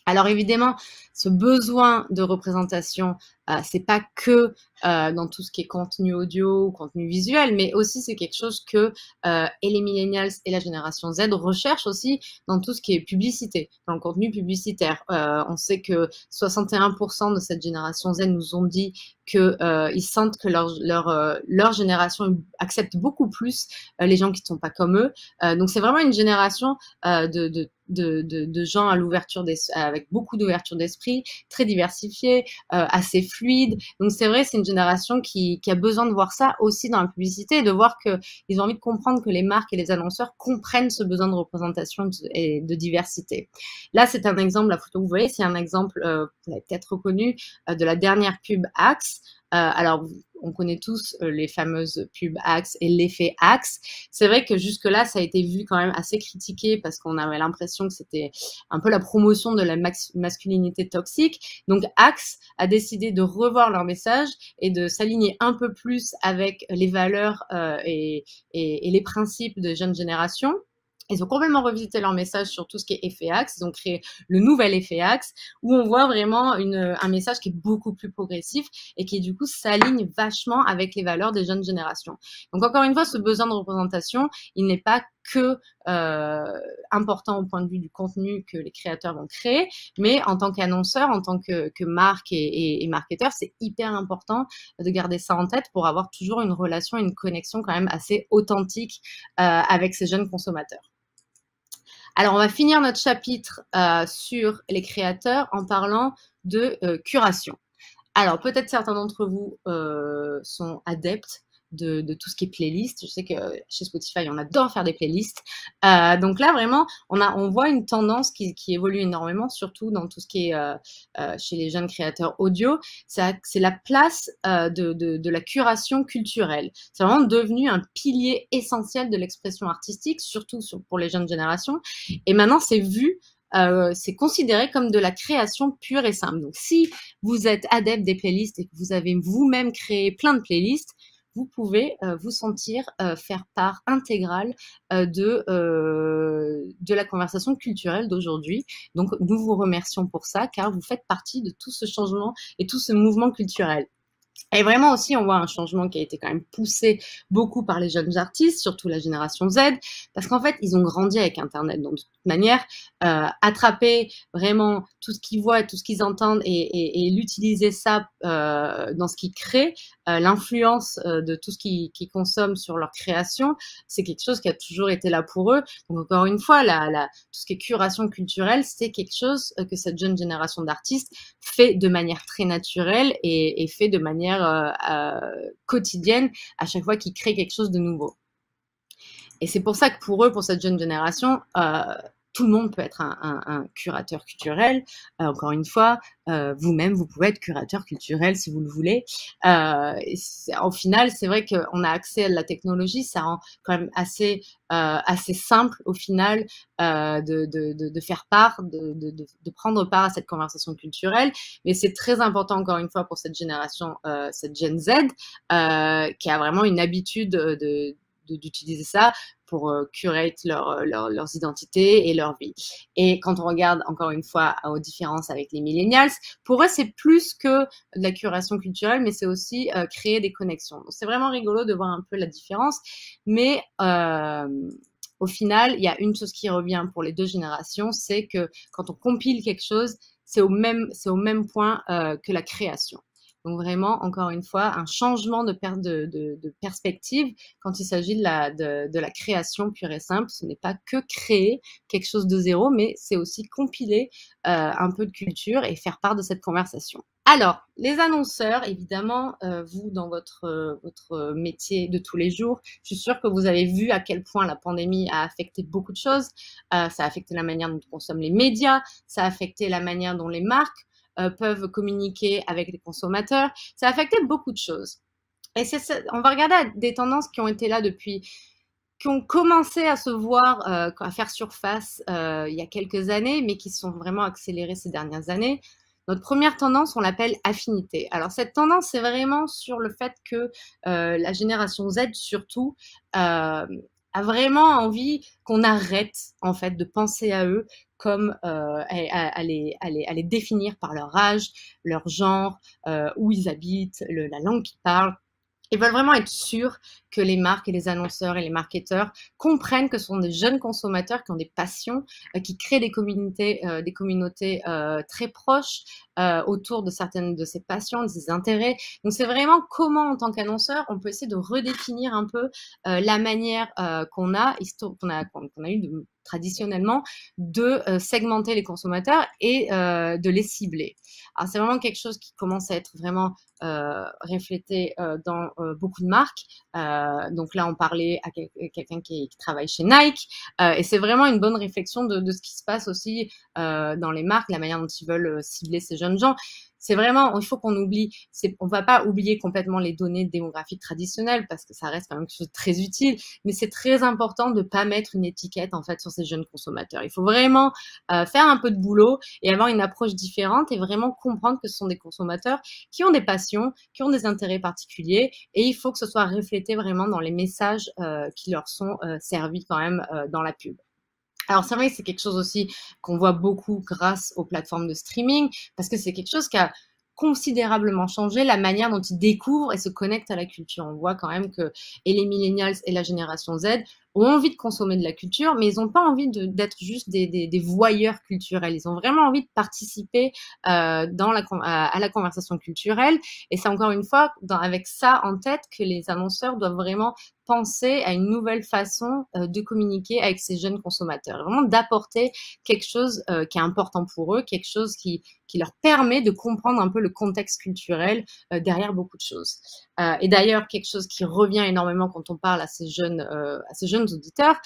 E: Alors évidemment, ce besoin de représentation, c'est pas que dans tout ce qui est contenu audio ou contenu visuel, mais aussi c'est quelque chose que et les millennials et la génération Z recherchent aussi dans tout ce qui est publicité, dans le contenu publicitaire. On sait que 61% de cette génération Z nous ont dit que ils sentent que leur génération accepte beaucoup plus les gens qui ne sont pas comme eux. Donc c'est vraiment une génération de gens à l'ouverture avec beaucoup d'ouverture d'esprit, très diversifiée, assez fluide. Donc c'est vrai, c'est une génération qui a besoin de voir ça aussi dans la publicité et de voir qu'ils ont envie de comprendre que les marques et les annonceurs comprennent ce besoin de représentation et de diversité. Là, c'est un exemple, la photo que vous voyez, c'est un exemple, vous l'avez peut-être reconnu, de la dernière pub Axe. Alors, on connaît tous les fameuses pubs Axe et l'effet Axe. C'est vrai que jusque-là, ça a été vu quand même assez critiqué parce qu'on avait l'impression que c'était un peu la promotion de la masculinité toxique. Donc, Axe a décidé de revoir leur message et de s'aligner un peu plus avec les valeurs et les principes de jeunes générations. Ils ont complètement revisité leur message sur tout ce qui est effet Axe. Ils ont créé le nouvel effet Axe où on voit vraiment un message qui est beaucoup plus progressif et qui, du coup, s'aligne vachement avec les valeurs des jeunes générations. Donc, encore une fois, ce besoin de représentation, il n'est pas que important au point de vue du contenu que les créateurs vont créer, mais en tant qu'annonceur, en tant que marque et marketeur, c'est hyper important de garder ça en tête pour avoir toujours une relation, une connexion quand même assez authentique avec ces jeunes consommateurs. Alors, on va finir notre chapitre sur les créateurs en parlant de curation. Alors, peut-être certains d'entre vous sont adeptes de tout ce qui est playlist. Je sais que chez Spotify, on adore faire des playlists. Donc là, vraiment, on voit une tendance qui évolue énormément, surtout dans tout ce qui est chez les jeunes créateurs audio. C'est la place de la curation culturelle. C'est vraiment devenu un pilier essentiel de l'expression artistique, surtout pour les jeunes générations. Et maintenant, c'est vu c'est considéré comme de la création pure et simple. Donc, si vous êtes adepte des playlists et que vous avez vous-même créé plein de playlists, vous pouvez vous sentir faire part intégrale de la conversation culturelle d'aujourd'hui. Donc, nous vous remercions pour ça, car vous faites partie de tout ce changement et tout ce mouvement culturel. Et vraiment aussi, on voit un changement qui a été quand même poussé beaucoup par les jeunes artistes, surtout la génération Z, parce qu'en fait, ils ont grandi avec Internet. Donc, de toute manière, attraper vraiment tout ce qu'ils voient, tout ce qu'ils entendent et l'utiliser ça dans ce qu'ils créent, l'influence de tout ce qu'ils consomment sur leur création, c'est quelque chose qui a toujours été là pour eux. Donc, encore une fois, tout ce qui est curation culturelle, c'est quelque chose que cette jeune génération d'artistes fait de manière très naturelle et fait de manière quotidienne à chaque fois qu'ils créent quelque chose de nouveau. Et c'est pour ça que pour eux, pour cette jeune génération, tout le monde peut être un curateur culturel. Encore une fois, vous-même, vous pouvez être curateur culturel si vous le voulez. Au final, c'est vrai qu'on a accès à la technologie, ça rend quand même assez simple au final de faire part, de prendre part à cette conversation culturelle. Mais c'est très important, encore une fois, pour cette génération, cette Gen Z, qui a vraiment une habitude d'utiliser ça pour curate leurs identités et leur vie. Et quand on regarde encore une fois aux différences avec les millennials, pour eux c'est plus que de la curation culturelle, mais c'est aussi créer des connexions. Donc c'est vraiment rigolo de voir un peu la différence, mais au final, il y a une chose qui revient pour les deux générations, c'est que quand on compile quelque chose, c'est au même point que la création. Donc vraiment, encore une fois, un changement de perspective quand il s'agit de la création pure et simple. Ce n'est pas que créer quelque chose de zéro, mais c'est aussi compiler un peu de culture et faire part de cette conversation. Alors, les annonceurs, évidemment, vous, dans votre métier de tous les jours, je suis sûre que vous avez vu à quel point la pandémie a affecté beaucoup de choses. Ça a affecté la manière dont on consomme les médias, ça a affecté la manière dont les marques peuvent communiquer avec les consommateurs. Ça a affecté beaucoup de choses. Et on va regarder des tendances qui ont été là depuis, qui ont commencé à se voir, à faire surface il y a quelques années, mais qui sont vraiment accélérées ces dernières années. Notre première tendance, on l'appelle affinité. Alors cette tendance, c'est vraiment sur le fait que la génération Z surtout a vraiment envie qu'on arrête en fait de penser à eux comme à les définir par leur âge, leur genre, où ils habitent, la langue qu'ils parlent. Ils veulent vraiment être sûrs que les marques et les annonceurs et les marketeurs comprennent que ce sont des jeunes consommateurs qui ont des passions, qui créent des communautés très proches autour de certaines de ces passions, de ces intérêts. Donc, c'est vraiment comment, en tant qu'annonceur, on peut essayer de redéfinir un peu la manière qu'on a eu traditionnellement de segmenter les consommateurs et de les cibler. Alors, c'est vraiment quelque chose qui commence à être vraiment reflété dans beaucoup de marques. Donc là, on parlait à quelqu'un qui travaille chez Nike, et c'est vraiment une bonne réflexion de ce qui se passe aussi dans les marques, la manière dont ils veulent cibler ces jeunes gens. C'est vraiment, il faut qu'on oublie, on va pas oublier complètement les données démographiques traditionnelles parce que ça reste quand même quelque chose de très utile, mais c'est très important de pas mettre une étiquette en fait sur ces jeunes consommateurs. Il faut vraiment faire un peu de boulot et avoir une approche différente et vraiment comprendre que ce sont des consommateurs qui ont des passions, qui ont des intérêts particuliers, et il faut que ce soit reflété vraiment dans les messages qui leur sont servis quand même dans la pub. Alors, c'est vrai que c'est quelque chose aussi qu'on voit beaucoup grâce aux plateformes de streaming, parce que c'est quelque chose qui a considérablement changé la manière dont ils découvrent et se connectent à la culture. On voit quand même que et les millennials et la génération Z ont envie de consommer de la culture, mais ils n'ont pas envie d'être juste des voyeurs culturels. Ils ont vraiment envie de participer à la conversation culturelle. Et c'est encore une fois avec ça en tête que les annonceurs doivent vraiment penser à une nouvelle façon de communiquer avec ces jeunes consommateurs. Vraiment d'apporter quelque chose qui est important pour eux, quelque chose qui leur permet de comprendre un peu le contexte culturel derrière beaucoup de choses. Et d'ailleurs, quelque chose qui revient énormément quand on parle à ces jeunes auditeurs,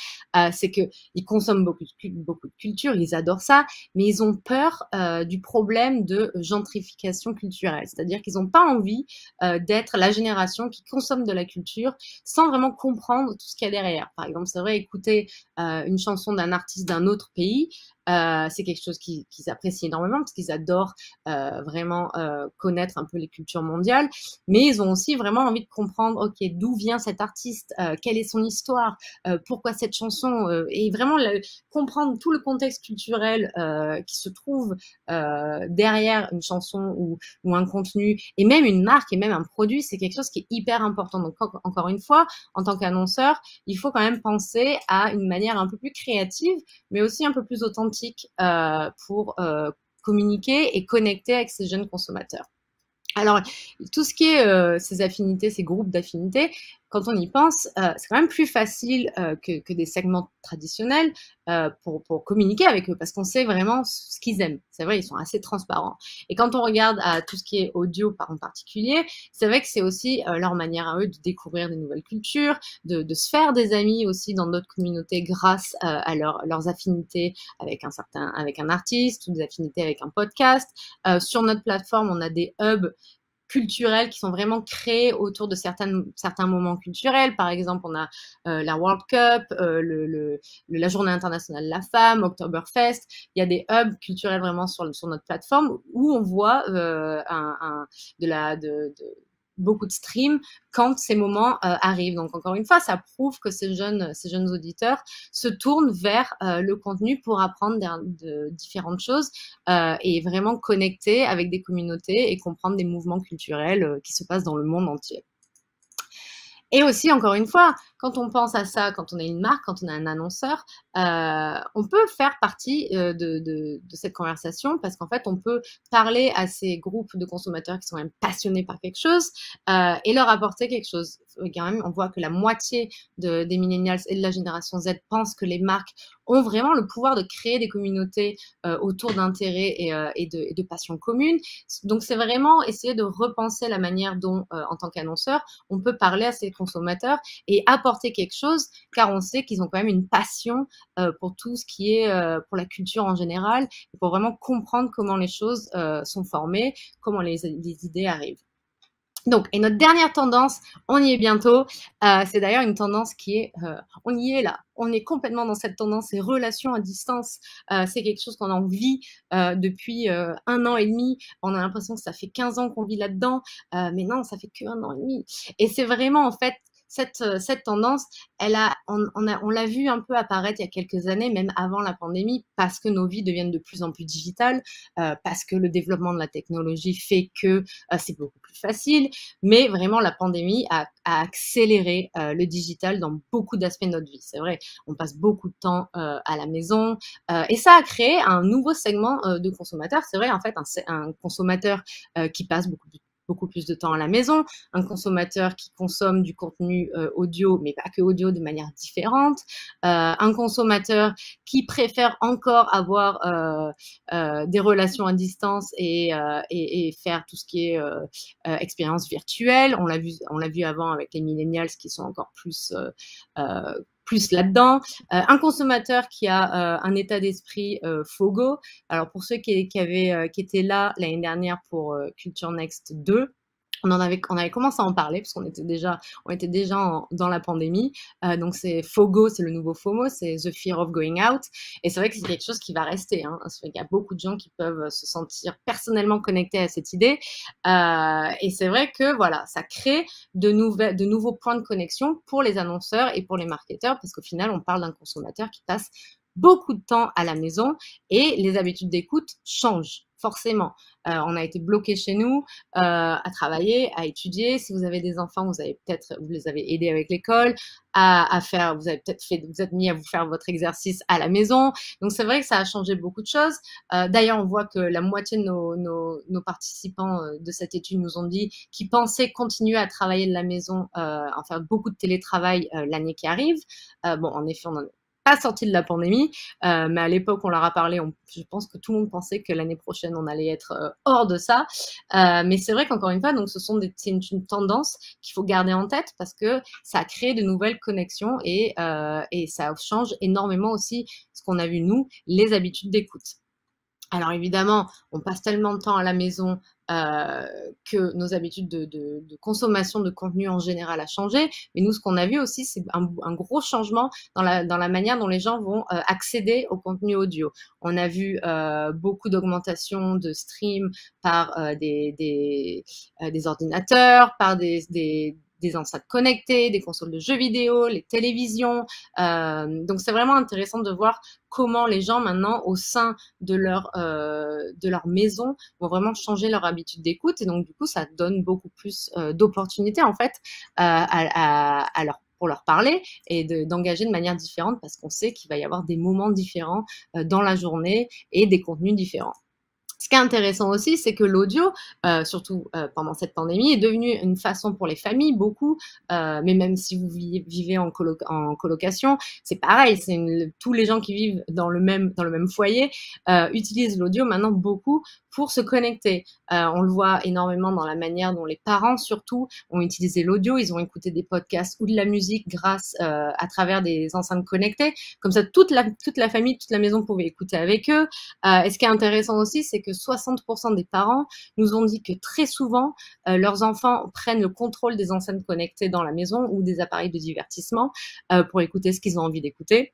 E: c'est qu'ils consomment beaucoup de culture, ils adorent ça, mais ils ont peur du problème de gentrification culturelle. C'est-à-dire qu'ils n'ont pas envie d'être la génération qui consomme de la culture sans vraiment comprendre tout ce qu'il y a derrière. Par exemple, c'est vrai, écouter une chanson d'un artiste d'un autre pays, c'est quelque chose qu'ils apprécient énormément parce qu'ils adorent vraiment connaître un peu les cultures mondiales, mais ils ont aussi vraiment envie de comprendre, ok, d'où vient cet artiste, quelle est son histoire, pourquoi cette chanson, et vraiment comprendre tout le contexte culturel qui se trouve derrière une chanson ou un contenu, et même une marque et même un produit, c'est quelque chose qui est hyper important. Donc encore une fois, en tant qu'annonceur, il faut quand même penser à une manière un peu plus créative, mais aussi un peu plus authentique pour communiquer et connecter avec ces jeunes consommateurs. Alors, tout ce qui est ces affinités, ces groupes d'affinités, quand on y pense, c'est quand même plus facile que des segments traditionnels pour communiquer avec eux, parce qu'on sait vraiment ce qu'ils aiment. C'est vrai, ils sont assez transparents. Et quand on regarde à tout ce qui est audio en particulier, c'est vrai que c'est aussi leur manière à eux de découvrir des nouvelles cultures, de se faire des amis aussi dans d'autres communautés grâce à leurs affinités avec un artiste ou des affinités avec un podcast. Sur notre plateforme, on a des hubs culturels qui sont vraiment créés autour de certains moments culturels. Par exemple, on a la World Cup, la Journée internationale de la femme, Oktoberfest. Il y a des hubs culturels vraiment sur notre plateforme où on voit beaucoup de streams quand ces moments arrivent. Donc, encore une fois, ça prouve que ces jeunes auditeurs se tournent vers le contenu pour apprendre de différentes choses et vraiment connecter avec des communautés et comprendre des mouvements culturels qui se passent dans le monde entier. Et aussi, encore une fois, quand on pense à ça, quand on est une marque, quand on est un annonceur, on peut faire partie de cette conversation parce qu'en fait, on peut parler à ces groupes de consommateurs qui sont même passionnés par quelque chose et leur apporter quelque chose. Quand même, on voit que la moitié des millennials et de la génération Z pensent que les marques ont vraiment le pouvoir de créer des communautés autour d'intérêts et de passions communes. Donc, c'est vraiment essayer de repenser la manière dont, en tant qu'annonceur, on peut parler à ces consommateurs et apporter quelque chose, car on sait qu'ils ont quand même une passion pour tout ce qui est pour la culture en général, et pour vraiment comprendre comment les choses sont formées, comment les idées arrivent. Donc, et notre dernière tendance, on y est bientôt, c'est d'ailleurs une tendance qui est, on y est là, on est complètement dans cette tendance, ces relations à distance, c'est quelque chose qu'on en vit depuis 1 an et demi, on a l'impression que ça fait 15 ans qu'on vit là-dedans, mais non, ça fait que 1 an et demi. Et c'est vraiment en fait cette tendance, on l'a vu un peu apparaître il y a quelques années, même avant la pandémie, parce que nos vies deviennent de plus en plus digitales, parce que le développement de la technologie fait que c'est beaucoup plus facile, mais vraiment la pandémie a accéléré le digital dans beaucoup d'aspects de notre vie. C'est vrai, on passe beaucoup de temps à la maison et ça a créé un nouveau segment de consommateurs. C'est vrai, en fait, un consommateur qui passe beaucoup plus de temps à la maison, un consommateur qui consomme du contenu audio, mais pas que audio, de manière différente, un consommateur qui préfère encore avoir des relations à distance et faire tout ce qui est expérience virtuelle. On l'a vu avant avec les millennials qui sont encore plus là-dedans. Un consommateur qui a un état d'esprit FOGO. Alors, pour ceux qui étaient là l'année dernière pour Culture Next 2, on avait commencé à en parler parce qu'on était déjà dans la pandémie. Donc, c'est FOGO, c'est le nouveau FOMO, c'est The Fear of Going Out. Et c'est vrai que c'est quelque chose qui va rester. C'est vrai qu'il y a beaucoup de gens qui peuvent se sentir personnellement connectés à cette idée. Et c'est vrai que voilà, ça crée de nouveaux points de connexion pour les annonceurs et pour les marketeurs, parce qu'au final, on parle d'un consommateur qui passe beaucoup de temps à la maison et les habitudes d'écoute changent forcément. On a été bloqués chez nous à travailler, à étudier. Si vous avez des enfants, vous les avez aidés avec l'école, vous êtes mis à vous faire votre exercice à la maison. Donc c'est vrai que ça a changé beaucoup de choses. D'ailleurs, on voit que la moitié de nos participants de cette étude nous ont dit qu'ils pensaient continuer à travailler de la maison, en faire beaucoup de télétravail l'année qui arrive. Bon, en effet, on en est pas sorti de la pandémie, mais à l'époque, on leur a parlé, je pense que tout le monde pensait que l'année prochaine, on allait être hors de ça. Mais c'est vrai qu'encore une fois, donc, c'est une tendance qu'il faut garder en tête parce que ça crée de nouvelles connexions et ça change énormément aussi ce qu'on a vu, nous, les habitudes d'écoute. Alors évidemment, on passe tellement de temps à la maison que nos habitudes de consommation de contenu en général a changé. Mais nous, ce qu'on a vu aussi, c'est un gros changement dans la manière dont les gens vont accéder au contenu audio. On a vu beaucoup d'augmentation de stream par des ordinateurs, par des enceintes connectées, des consoles de jeux vidéo, les télévisions. Donc, c'est vraiment intéressant de voir comment les gens maintenant, au sein de leur maison, vont vraiment changer leur habitude d'écoute. Et donc, du coup, ça donne beaucoup plus d'opportunités, en fait, pour leur parler et d'engager de manière différente parce qu'on sait qu'il va y avoir des moments différents dans la journée et des contenus différents. Ce qui est intéressant aussi, c'est que l'audio, surtout pendant cette pandémie, est devenu une façon pour les familles, beaucoup, mais même si vous vivez en colocation, c'est pareil, tous les gens qui vivent dans le même foyer utilisent l'audio maintenant beaucoup pour se connecter. On le voit énormément dans la manière dont les parents, surtout, ont utilisé l'audio. Ils ont écouté des podcasts ou de la musique grâce à travers des enceintes connectées. Comme ça, toute la famille, toute la maison pouvait écouter avec eux. Et ce qui est intéressant aussi, c'est que 60% des parents nous ont dit que très souvent, leurs enfants prennent le contrôle des enceintes connectées dans la maison ou des appareils de divertissement pour écouter ce qu'ils ont envie d'écouter.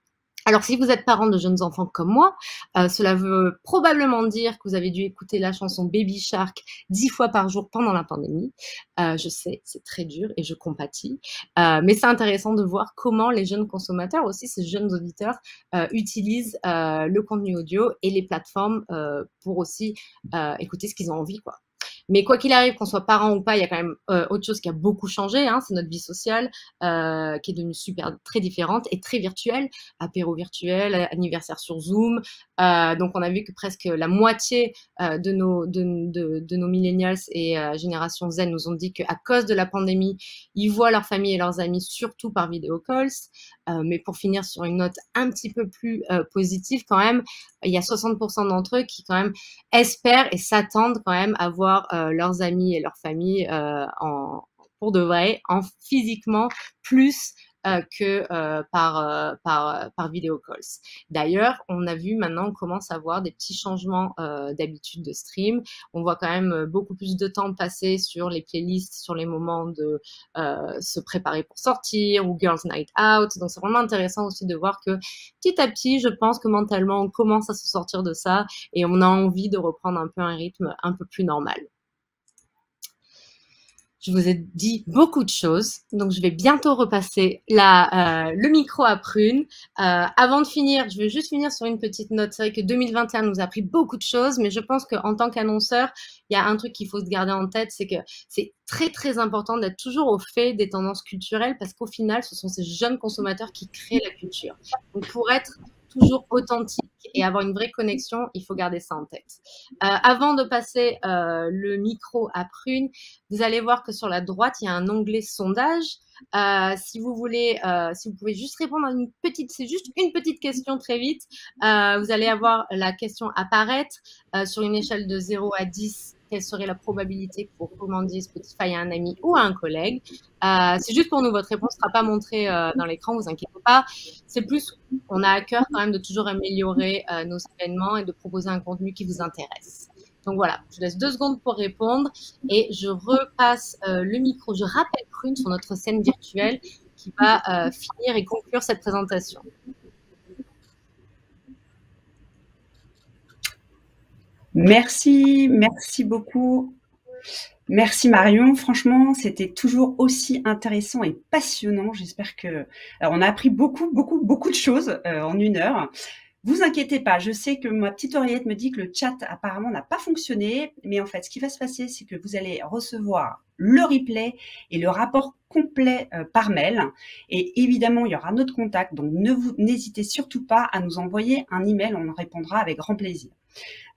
E: Alors, si vous êtes parent de jeunes enfants comme moi, cela veut probablement dire que vous avez dû écouter la chanson Baby Shark 10 fois par jour pendant la pandémie. Je sais, c'est très dur et je compatis. Mais c'est intéressant de voir comment les jeunes consommateurs, aussi ces jeunes auditeurs, utilisent le contenu audio et les plateformes pour aussi écouter ce qu'ils ont envie, quoi. Mais quoi qu'il arrive, qu'on soit parent ou pas, il y a quand même autre chose qui a beaucoup changé, hein, c'est notre vie sociale qui est devenue très différente et très virtuelle. Apéro virtuel, anniversaire sur Zoom. Donc on a vu que presque la moitié de nos millennials et génération Z nous ont dit qu'à cause de la pandémie, ils voient leur famille et leurs amis surtout par vidéo calls. Mais pour finir sur une note un petit peu plus positive quand même, il y a 60% d'entre eux qui quand même espèrent et s'attendent quand même à voir leurs amis et leur famille pour de vrai, physiquement, plus que par video calls. D'ailleurs, on a vu maintenant, on commence à voir des petits changements d'habitude de stream. On voit quand même beaucoup plus de temps passer sur les playlists, sur les moments de se préparer pour sortir ou Girls Night Out. Donc, c'est vraiment intéressant aussi de voir que petit à petit, je pense que mentalement, on commence à se sortir de ça et on a envie de reprendre un peu un rythme un peu plus normal. Je vous ai dit beaucoup de choses, donc je vais bientôt repasser le micro à Prune. Avant de finir, je vais juste finir sur une petite note. C'est vrai que 2021 nous a appris beaucoup de choses, mais je pense qu'en tant qu'annonceur, il y a un truc qu'il faut se garder en tête, c'est que c'est très, très important d'être toujours au fait des tendances culturelles parce qu'au final, ce sont ces jeunes consommateurs qui créent la culture. Donc, pour être toujours authentique et avoir une vraie connexion, il faut garder ça en tête. Avant de passer le micro à Prune, vous allez voir que sur la droite, il y a un onglet sondage. Si vous voulez, si vous pouvez juste répondre à c'est juste une petite question très vite. Vous allez avoir la question apparaître sur une échelle de 0 à 10. Quelle serait la probabilité que vous recommandiez Spotify à un ami ou à un collègue? C'est juste pour nous, votre réponse ne sera pas montrée dans l'écran, vous inquiétez pas. C'est plus, on a à cœur quand même de toujours améliorer nos événements et de proposer un contenu qui vous intéresse. Donc voilà, je laisse 2 secondes pour répondre et je repasse le micro. Je rappelle Prune sur notre scène virtuelle qui va finir et conclure cette présentation.
D: Merci beaucoup. Merci Marion. Franchement, c'était toujours aussi intéressant et passionnant. J'espère que... Alors, on a appris beaucoup de choses en 1 heure. Vous inquiétez pas, je sais que ma petite oreillette me dit que le chat apparemment n'a pas fonctionné, mais en fait, ce qui va se passer, c'est que vous allez recevoir le replay et le rapport complet par mail. Et évidemment, il y aura notre contact, donc n'hésitez surtout pas à nous envoyer un email, on en répondra avec grand plaisir.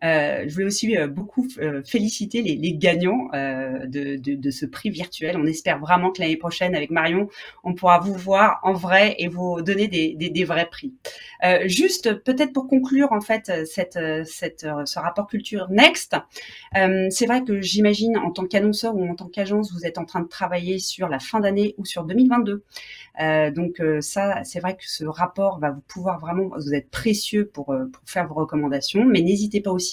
D: Je voulais aussi beaucoup féliciter les gagnants de ce prix virtuel. On espère vraiment que l'année prochaine, avec Marion, on pourra vous voir en vrai et vous donner des vrais prix. Juste peut-être pour conclure en fait ce rapport culture Next, c'est vrai que j'imagine en tant qu'annonceur ou en tant qu'agence, vous êtes en train de travailler sur la fin d'année ou sur 2022. Donc ça, c'est vrai que ce rapport va vous pouvoir vraiment, vous êtes précieux pour faire vos recommandations, mais n'hésitez pas aussi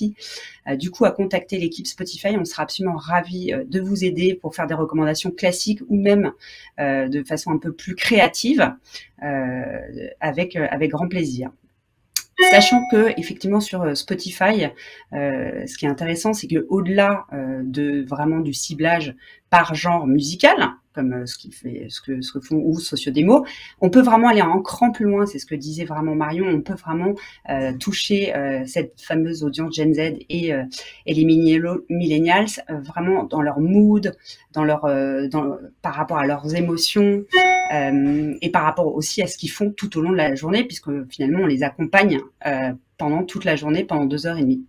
D: du coup à contacter l'équipe Spotify. On sera absolument ravis de vous aider pour faire des recommandations classiques ou même de façon un peu plus créative avec grand plaisir. Sachant que effectivement sur Spotify, ce qui est intéressant, c'est que au-delà de vraiment du ciblage par genre musical, comme ce que font ou Sociodémo, on peut vraiment aller un cran plus loin. C'est ce que disait vraiment Marion. On peut vraiment toucher cette fameuse audience Gen Z et les millennials vraiment dans leur mood, par rapport à leurs émotions et par rapport aussi à ce qu'ils font tout au long de la journée, puisque finalement on les accompagne pendant toute la journée, pendant 2h30.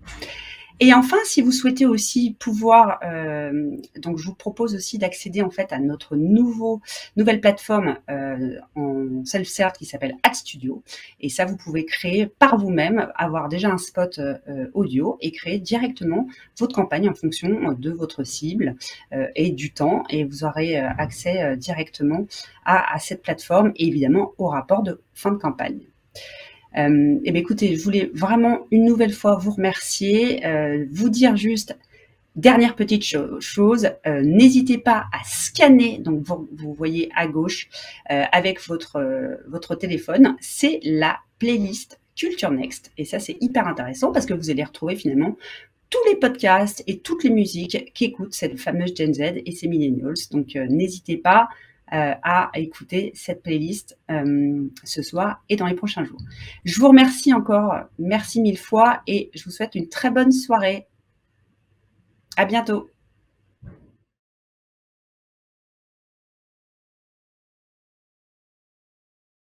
D: Et enfin, si vous souhaitez aussi pouvoir, donc je vous propose aussi d'accéder en fait à notre nouvelle plateforme en self-serve qui s'appelle Ad Studio. Et ça, vous pouvez créer par vous-même, avoir déjà un spot audio et créer directement votre campagne en fonction de votre cible et du temps. Et vous aurez accès directement à cette plateforme et évidemment au rapport de fin de campagne. Eh bien, écoutez, je voulais vraiment une nouvelle fois vous remercier, vous dire juste, dernière petite chose, n'hésitez pas à scanner, donc vous voyez à gauche avec votre téléphone, c'est la playlist Culture Next. Et ça, c'est hyper intéressant parce que vous allez retrouver finalement tous les podcasts et toutes les musiques qu'écoutent cette fameuse Gen Z et ces millennials. Donc, n'hésitez pas à écouter cette playlist ce soir et dans les prochains jours. Je vous remercie encore, merci 1000 fois et je vous souhaite une très bonne soirée. À bientôt.